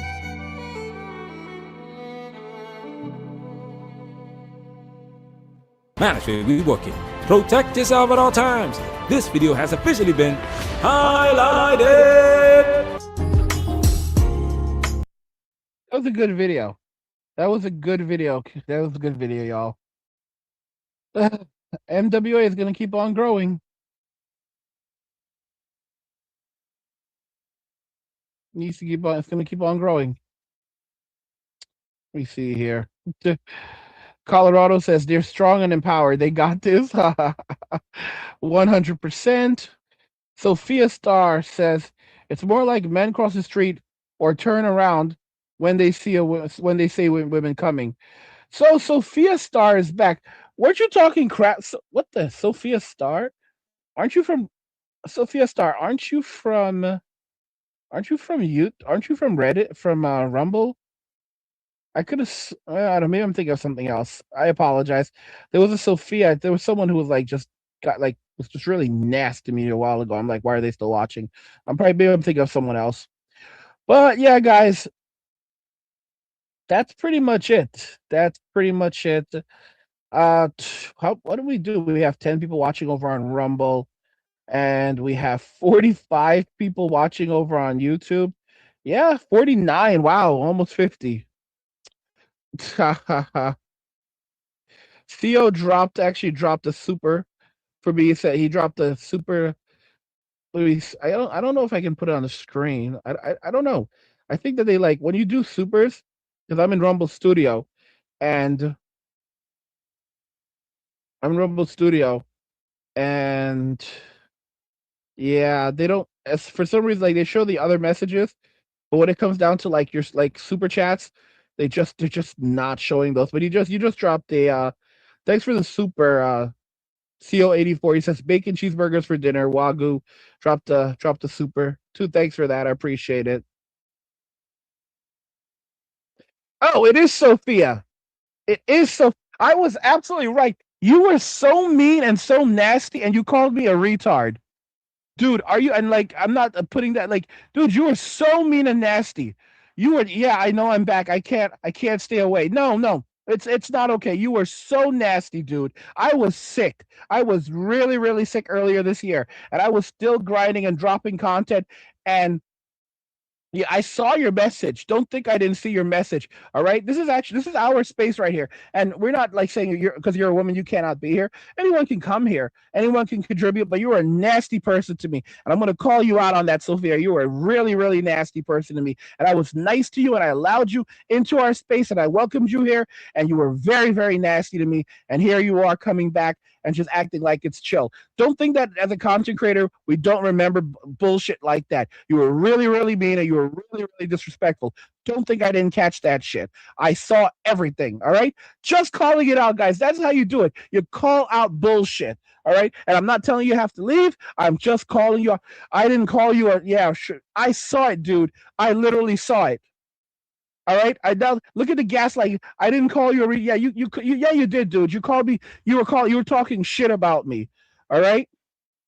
Manosphere, we working. Protect yourself at all times. This video has officially been highlighted. That was a good video. That was a good video, y'all. MWA is going to keep on growing. Needs to keep on. It's going to keep on growing. Let me see here. Colorado says they're strong and empowered. They got this. 100%. Sophia Star says it's more like men cross the street or turn around when they see when they say women coming. So Sophia Star is back. Weren't you talking crap? What the Sophia Star? Aren't you from Sophia Star? Aren't you from you? Aren't you from Reddit? From Rumble? I could have. I don't know. Maybe I'm thinking of something else. I apologize. There was a Sophia. There was someone who was like just got like was just really nasty to me a while ago. I'm like, why are they still watching? Maybe I'm thinking of someone else. But yeah, guys, that's pretty much it. That's pretty much it. What do we do? We have 10 people watching over on Rumble, and we have 45 people watching over on YouTube. Yeah, 49. Wow, almost 50. Theo actually dropped a super for me. He said he dropped a super. I don't know if I can put it on the screen. I don't know. I think that they like when you do supers, because I'm in Rumble Studio, and yeah, they don't for some reason like they show the other messages, but when it comes down to like your like super chats, they're just not showing those. But you just dropped a thanks for the super CO84. He says bacon cheeseburgers for dinner. Wagyu dropped the super. Thanks for that. I appreciate it. Oh, it is Sophia. It is so. I was absolutely right. You were so mean and so nasty, and you called me a retard. Dude, are you? And like, I'm not putting that. Like, dude, you were so mean and nasty. You were. Yeah, I know. I'm back. I can't stay away. No. It's not okay. You were so nasty, dude. I was sick. I was really, really sick earlier this year, and I was still grinding and dropping content. And yeah, I saw your message. Don't think I didn't see your message. All right. This is our space right here. And we're not like saying because you're a woman, you cannot be here. Anyone can come here. Anyone can contribute, but you are a nasty person to me. And I'm going to call you out on that, Sophia. You were a really, really nasty person to me. And I was nice to you and I allowed you into our space and I welcomed you here. And you were very, very nasty to me. And here you are coming back and just acting like it's chill. Don't think that as a content creator, we don't remember bullshit like that. You were really, really mean and you were really, really disrespectful. Don't think I didn't catch that shit. I saw everything, all right? Just calling it out, guys. That's how you do it. You call out bullshit, all right? And I'm not telling you have to leave. I'm just calling you out. I didn't call you. Yeah, sure. I saw it, dude. I literally saw it. All right. I now look at the gaslight. I didn't call you. Yeah, you did, dude. You called me. You were talking shit about me. All right.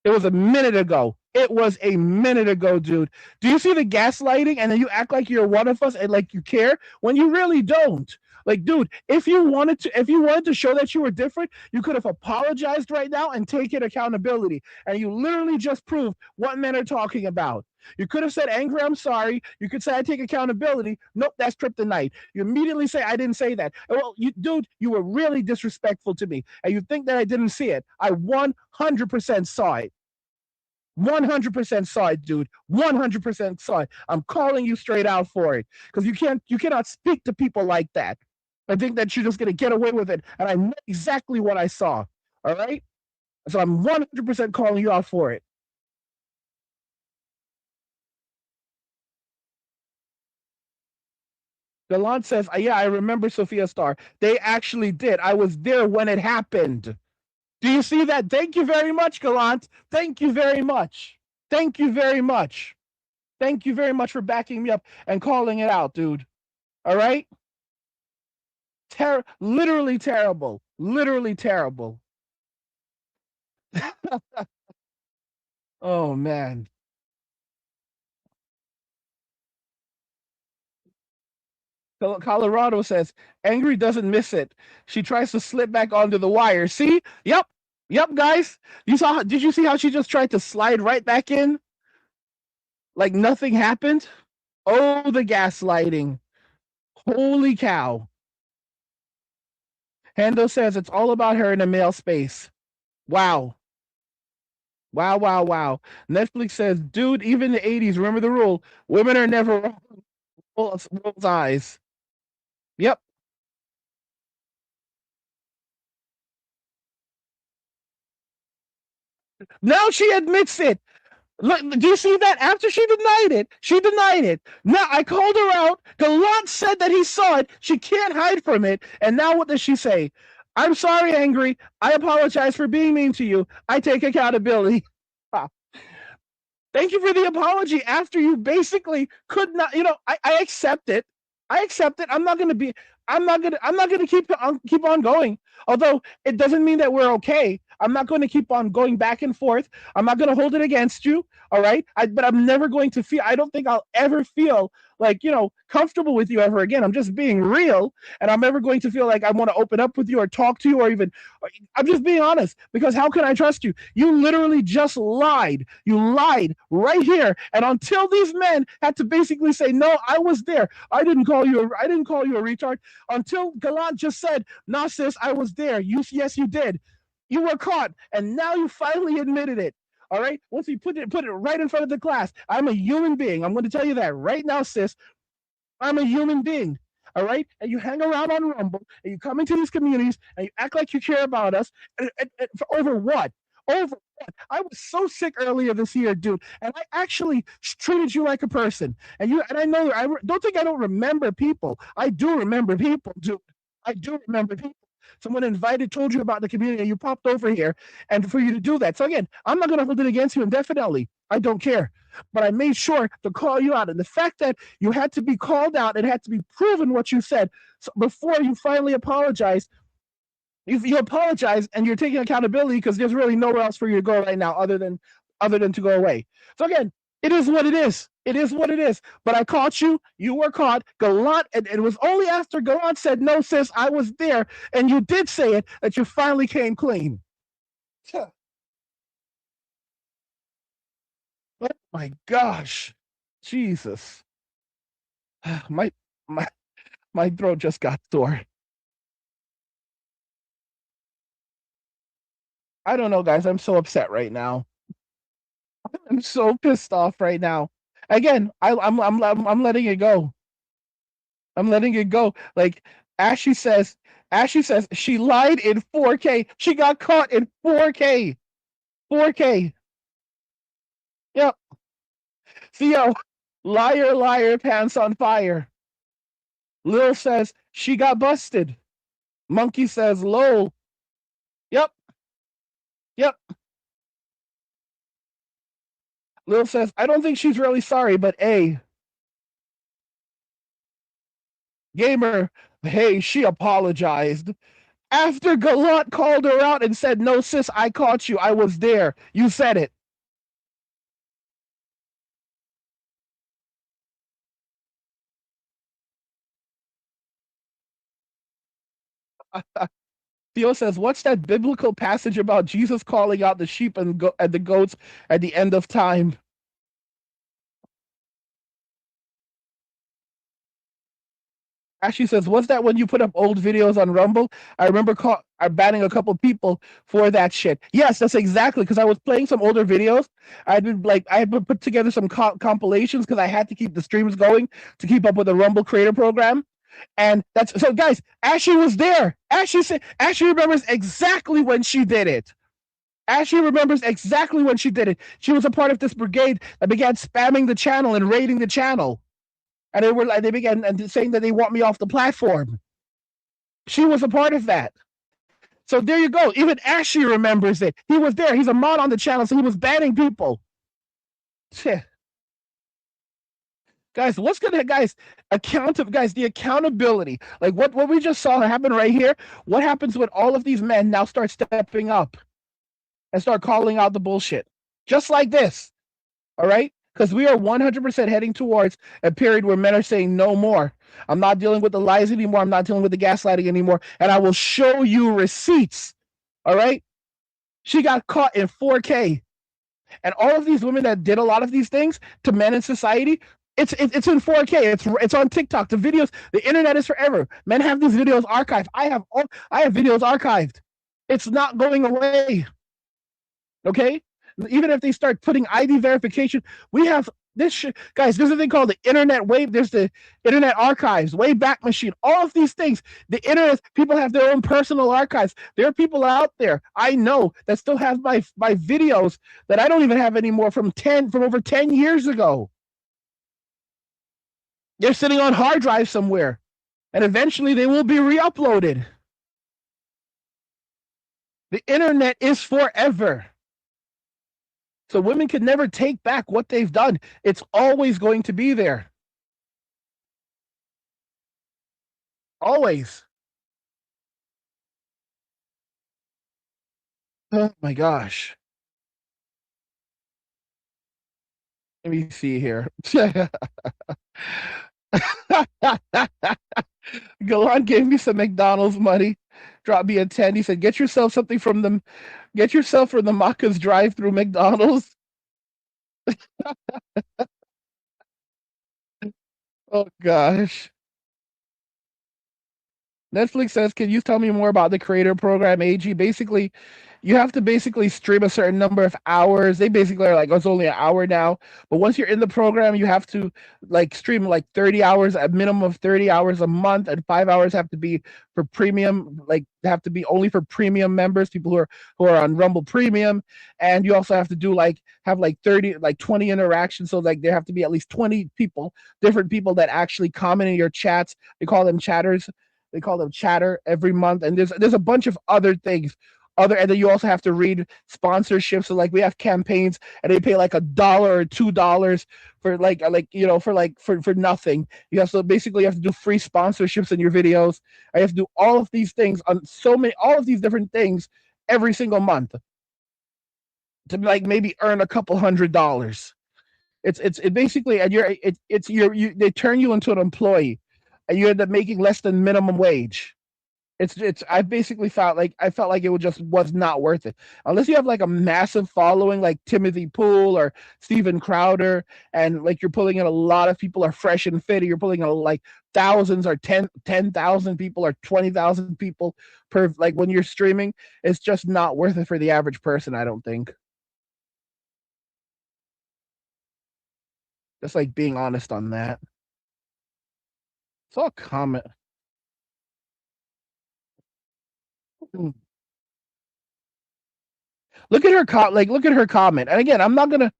It was a minute ago. It was a minute ago, dude. Do you see the gaslighting? And then you act like you're one of us and like you care when you really don't. Like, dude, if you wanted to show that you were different, you could have apologized right now and taken accountability. And you literally just proved what men are talking about. You could have said, angry, I'm sorry. You could say, I take accountability. Nope, that's kryptonite. You immediately say, I didn't say that. Well, dude, you were really disrespectful to me. And you think that I didn't see it. I 100% saw it. 100% saw it, dude. 100% saw it. I'm calling you straight out for it. Because you cannot speak to people like that. I think that you're just going to get away with it. And I know exactly what I saw. All right? So I'm 100% calling you out for it. Gallant says, yeah, I remember Sophia Star. They actually did. I was there when it happened. Do you see that? Thank you very much, Gallant. Thank you very much. Thank you very much. Thank you very much for backing me up and calling it out, dude. All right? Literally terrible. Literally terrible. Oh, man. Colorado says, Angry doesn't miss it. She tries to slip back onto the wire. See? Yep, guys. Did you see how she just tried to slide right back in? Like nothing happened? Oh, the gaslighting. Holy cow. Hendo says it's all about her in a male space. Wow. Wow, wow, wow. Netflix says, dude, even in the 80s, remember the rule. Women are never wrong. World's eyes. Yep. Now she admits it. Look, do you see that? After she denied it, Now I called her out. Gallant said that he saw it. She can't hide from it. And now what does she say? I'm sorry, Angry. I apologize for being mean to you. I take accountability. Thank you for the apology after you basically could not, I accept it. I'm not going to keep on going. Although it doesn't mean that we're okay. I'm not going to keep on going back and forth. I'm not going to hold it against you. All right. But I'm never going to feel, I don't think I'll ever feel like, comfortable with you ever again. I'm just being real. And I'm never going to feel like I want to open up with you or talk to you I'm just being honest, because how can I trust you? You literally just lied. You lied right here. And until these men had to basically say, no, I was there. I didn't call you a retard. Until Gallant just said, nah, sis, I was there. Yes, you did. You were caught, and now you finally admitted it. All right. Once you put it right in front of the class, I'm a human being. I'm going to tell you that right now, sis. I'm a human being. All right. And you hang around on Rumble, and you come into these communities, and you act like you care about us. And over what? Over what? I was so sick earlier this year, dude, and I actually treated you like a person. And I know I don't think I don't remember people. I do remember people, dude. I do remember people. Someone told you about the community, and you popped over here, and for you to do that. So again, I'm not going to hold it against you indefinitely. I don't care. But I made sure to call you out. And the fact that you had to be called out, it had to be proven what you said before you finally apologized. You apologize, and you're taking accountability because there's really nowhere else for you to go right now other than to go away. So again, it is what it is. It is what it is. But I caught you. You were caught. Gallant, and it was only after Gallant said, no, sis, I was there, and you did say it, that you finally came clean. Oh my gosh. Jesus. My throat just got sore. I don't know, guys. I'm so upset right now. I'm so pissed off right now. Again, I'm letting it go. I'm letting it go. Like Ashley says she lied in 4K. She got caught in 4K. 4K. Yep. Theo, liar, liar, pants on fire. Lil says she got busted. Monkey says lol. Yep. Yep. Lil says, I don't think she's really sorry, but A. Gamer, hey, she apologized. After Gallant called her out and said, no, sis, I caught you. I was there. You said it. Theo says, what's that biblical passage about Jesus calling out the sheep and the goats at the end of time? Ashley says, what's that when you put up old videos on Rumble? I remember banning a couple people for that shit. Yes, that's exactly, because I was playing some older videos. I had put together some compilations because I had to keep the streams going to keep up with the Rumble creator program. And that's so, guys, Ashley was there. Ashley remembers exactly when she did it. Ashley remembers exactly when she did it. She was a part of this brigade that began spamming the channel and raiding the channel. And they began saying that they want me off the platform. She was a part of that. So there you go. Even Ashley remembers it. He was there. He's a mod on the channel, so he was banning people. Guys, the accountability. Like what we just saw happen right here. What happens when all of these men now start stepping up and start calling out the bullshit? Just like this. All right? Because we are 100% heading towards a period where men are saying no more. I'm not dealing with the lies anymore. I'm not dealing with the gaslighting anymore. And I will show you receipts. All right? She got caught in 4K. And all of these women that did a lot of these things to men in society, it's in 4K. It's on TikTok. The videos, the internet is forever. Men have these videos archived. I have videos archived. It's not going away. Okay, even if they start putting ID verification, we have this shit, guys. There's a thing called the Internet Wave. There's the Internet Archives, Wayback Machine. All of these things. The internet. People have their own personal archives. There are people out there I know that still have my videos that I don't even have anymore from over 10 years ago. They're sitting on hard drives somewhere, and eventually they will be re-uploaded. The internet is forever. So women can never take back what they've done. It's always going to be there. Always. Oh my gosh. Let me see here. Galan gave me some McDonald's money. Dropped me a 10. He said, get yourself something from them. Get yourself from the Macca's drive-through McDonald's. Oh gosh. Netflix says, can you tell me more about the creator program, AG? Basically, you have to basically stream a certain number of hours. They basically are like, oh, it's only an hour now. But once you're in the program, you have to like stream like 30 hours, a minimum of 30 hours a month, and 5 hours have to be for premium, like have to be only for premium members, people who are on Rumble Premium. And you also have to do have 20 interactions. So like there have to be at least 20 people, different people that actually comment in your chats. They call them chatters. They call them chatter every month. And there's a bunch of other things. And then you also have to read sponsorships. So like we have campaigns and they pay like $1 or $2 for for nothing. You have to basically have to do free sponsorships in your videos. I have to do all of these things on all of these different things every single month to like maybe earn a couple $100. It's basically, and they turn you into an employee and you end up making less than minimum wage. I basically felt like it was not worth it unless you have like a massive following like Timothy Poole or Steven Crowder, and like you're pulling in a lot of people are fresh and fit. You're pulling in like thousands or 10,000 people or 20,000 people per, like when you're streaming. It's just not worth it for the average person, I don't think. Just like being honest on that. Saw a comment. Look at her look at her comment. And again, I'm not going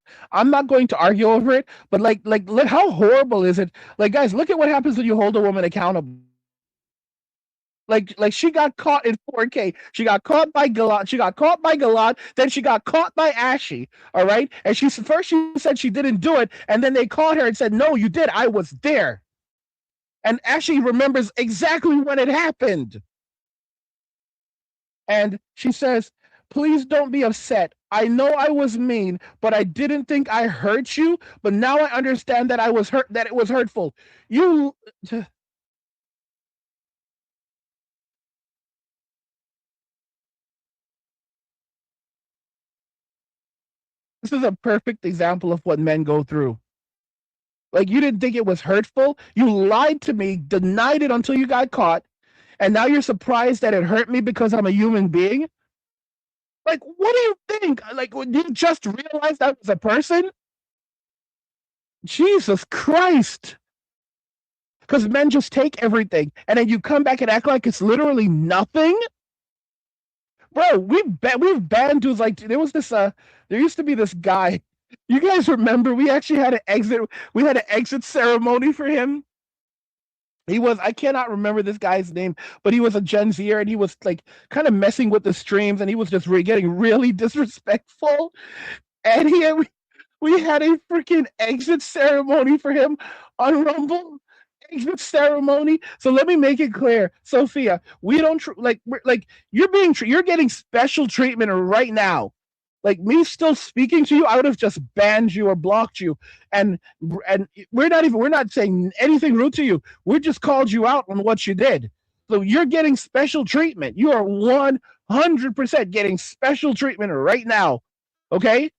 to argue over it, but like look, how horrible is it? Like guys, look at what happens when you hold a woman accountable. Like she got caught in 4K. She got caught by Galan. Then she got caught by Ashy. All right. And she said she didn't do it. And then they caught her and said, no, you did. I was there. And Ashley remembers exactly when it happened. And she says, please don't be upset. I know I was mean, but I didn't think I hurt you. But now I understand that it was hurtful. This is a perfect example of what men go through. Like, you didn't think it was hurtful. You lied to me, denied it until you got caught. And now you're surprised that it hurt me because I'm a human being? Like, what do you think? Like, did you just realize that was a person? Jesus Christ. Because men just take everything. And then you come back and act like it's literally nothing? Bro, we've banned dudes. Like, there used to be this guy. You guys remember we actually had an exit ceremony for him. I cannot remember this guy's name, but he was a Gen Zer and he was like kind of messing with the streams and he was just getting really disrespectful. And we had a freaking exit ceremony for him on Rumble. Exit ceremony. So let me make it clear, Sophia, we don't you're getting special treatment right now. Like, me still speaking to you, I would have just banned you or blocked you. And we're not saying anything rude to you. We just called you out on what you did. So you're getting special treatment. You are 100% getting special treatment right now. Okay?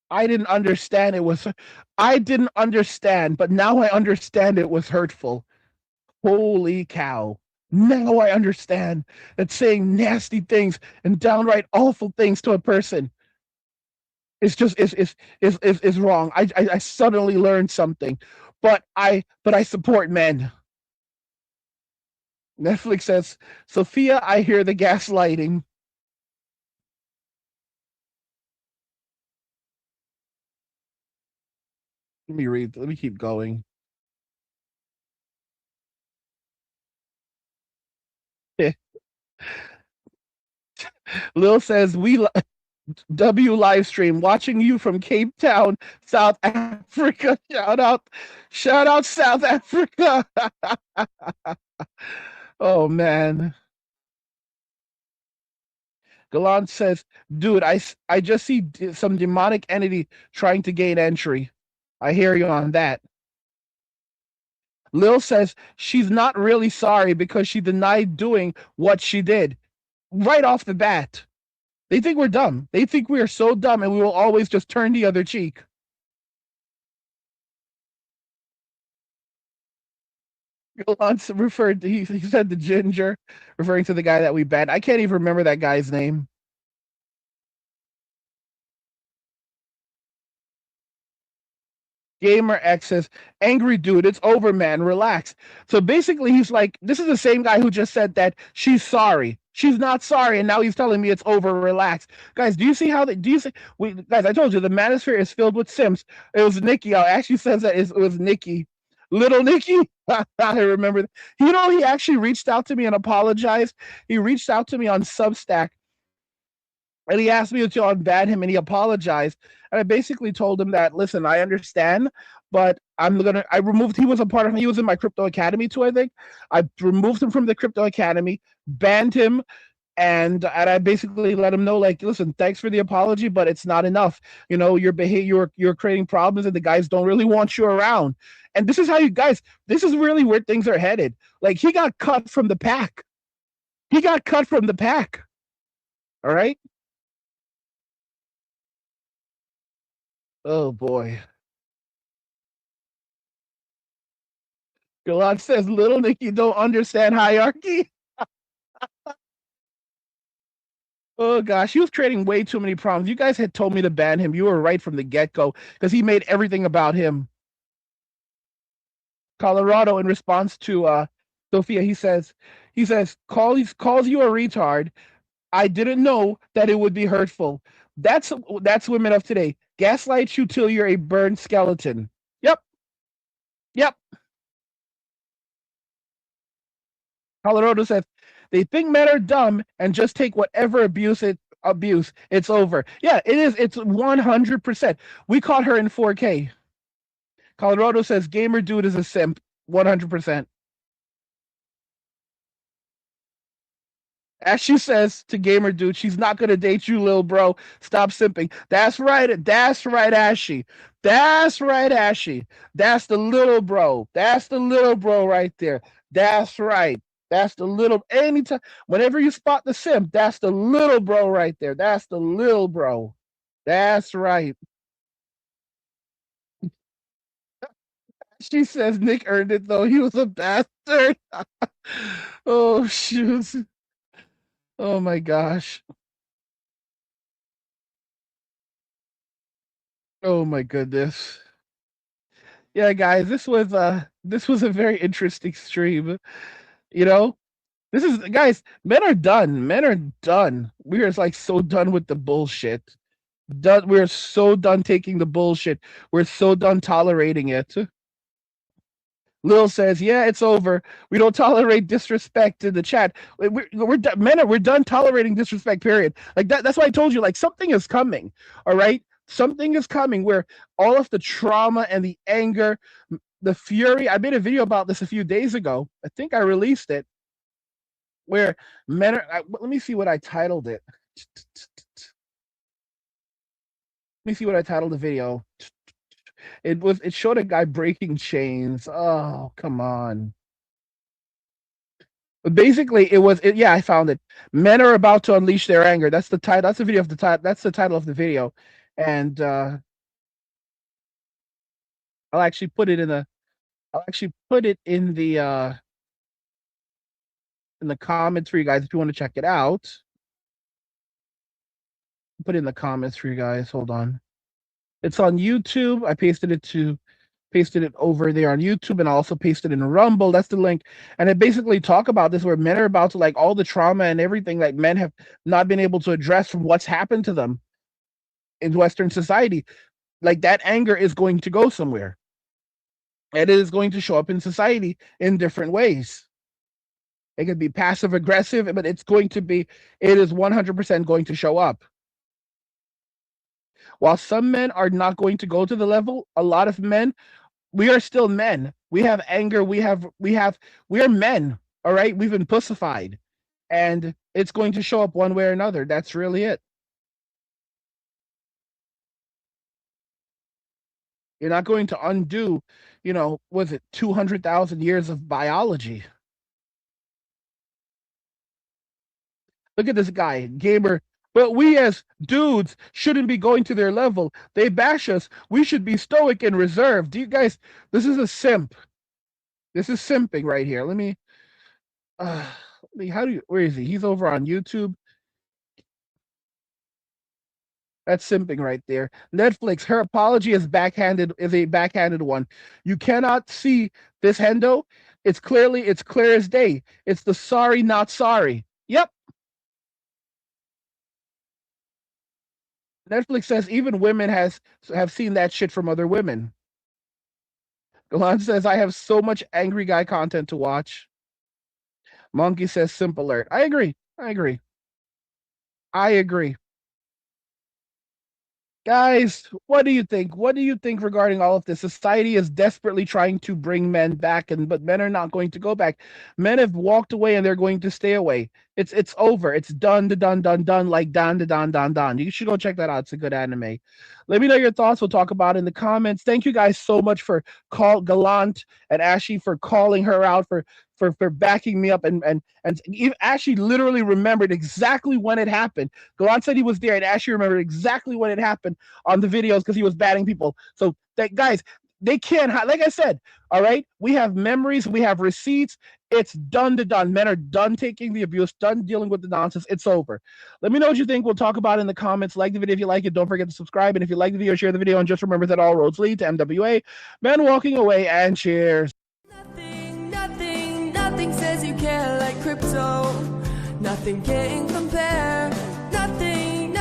I didn't understand, but now I understand it was hurtful. Holy cow. Now I understand that saying nasty things and downright awful things to a person is wrong. I suddenly learned something, but I support men. Netflix says, Sophia, I hear the gaslighting. Let me read. Let me keep going. Lil says, W live stream watching you from Cape Town, South Africa. Shout out South Africa. Oh man. Gallant says, dude, I just see some demonic entity trying to gain entry. I hear you on that. Lil says she's not really sorry because she denied doing what she did right off the bat. They think we're dumb. They think we are so dumb and we will always just turn the other cheek. Gallant referred to, he said the ginger, referring to the guy that we banned. I can't even remember that guy's name. Gamer X says, angry dude, it's over, man. Relax. So basically, he's like, this is the same guy who just said that she's sorry. She's not sorry, and now he's telling me it's over. Relax, guys. Do you see how they? Do you see? Guys, I told you the manosphere is filled with simps. It was Nikki. I actually says that it was Nikki, little Nikki. I remember. You know, he actually reached out to me and apologized. He reached out to me on Substack. And he asked me to unban him, and he apologized. And I basically told him that, listen, I understand, but I removed, he was in my Crypto Academy too, I think. I removed him from the Crypto Academy, banned him, and I basically let him know, like, listen, thanks for the apology, but it's not enough. You know, you're creating problems, and the guys don't really want you around. And this is how this is really where things are headed. Like, he got cut from the pack. All right? Oh boy. Gallant says, little Nicky don't understand hierarchy. Oh gosh, he was creating way too many problems. You guys had told me to ban him. You were right from the get-go because he made everything about him. Colorado, in response to Sophia, he says, calls you a retard. I didn't know that it would be hurtful. That's women of today. Gaslight you till you're a burned skeleton. Yep. Colorado says, they think men are dumb and just take whatever abuse. It's over. Yeah, it is. It's 100%. We caught her in 4K. Colorado says, gamer dude is a simp. 100%. As she says to gamer dude, she's not gonna date you, little bro. Stop simping. That's right, Ashy. That's right, Ashy. That's the little bro. That's the little bro right there. That's right. That's the little, anytime, whenever you spot the simp, that's the little bro right there. That's the little bro. That's right. She says Nick earned it, though. He was a bastard. Oh, shoot. Oh, my gosh. Oh, my goodness. Yeah, guys, this was a very interesting stream. You know, this is, guys, men are done. Men are done. We are like so done with the bullshit. We're so done taking the bullshit. We're so done tolerating it. Lil says, yeah, it's over. We don't tolerate disrespect in the chat. We're done tolerating disrespect, period. Like that's why I told you, like, something is coming. All right. Something is coming where all of the trauma and the anger, the fury. I made a video about this a few days ago. I think I released it. Where men are, let me see what I titled it. Let me see what I titled the video. It showed a guy breaking chains. Oh, come on. But basically, yeah, I found it. Men are about to unleash their anger. That's the title. That's the video of the title. That's the title of the video. And I'll actually put it in the in the comments for you guys if you want to check it out. Put it in the comments for you guys. Hold on. It's on YouTube. I pasted it over there on YouTube, and I also pasted it in Rumble. That's the link. And it basically talk about this, where men are about to, like, all the trauma and everything that men have not been able to address from what's happened to them in Western society. Like, that anger is going to go somewhere. And it is going to show up in society in different ways. It could be passive aggressive, but it is 100% going to show up. While some men are not going to go to the level, a lot of men, we are still men. We have anger. We are men. All right. We've been pussified, and it's going to show up one way or another. That's really it. You're not going to undo, was it 200,000 years of biology? Look at this guy, gamer. But we as dudes shouldn't be going to their level. They bash us. We should be stoic and reserved. Do you guys, this is a simp. This is simping right here. Where is he? He's over on YouTube. That's simping right there. Netflix, her apology is a backhanded one. You cannot see this, Hendo. It's clear as day. It's the sorry, not sorry. Yep. Netflix says even women have seen that shit from other women. Galan says, I have so much angry guy content to watch. Monkey says, simp alert. I agree. Guys, what do you think? What do you think regarding all of this? Society is desperately trying to bring men back, but men are not going to go back. Men have walked away, and they're going to stay away. It's over. It's done, like done. You should go check that out. It's a good anime. Let me know your thoughts. We'll talk about it in the comments. Thank you guys so much for Galant and Ashley for calling her out, for backing me up, and Ashley literally remembered exactly when it happened. Galant said he was there, and Ashley remembered exactly when it happened on the videos because he was batting people. So guys, they can't, like I said, all right, we have memories, we have receipts. It's done. Men are done taking the abuse, done dealing with the nonsense. It's over. Let me know what you think. We'll talk about it in the comments. Like the video if you like it. Don't forget to subscribe. And if you like the video, share the video. And just remember that all roads lead to MWA. Men walking away, and cheers. Nothing says you care like crypto. Nothing can compare. Nothing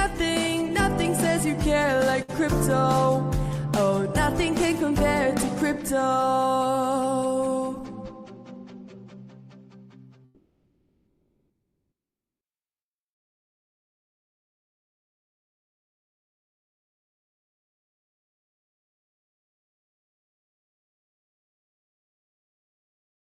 says you care like crypto. Oh, nothing can compare to crypto.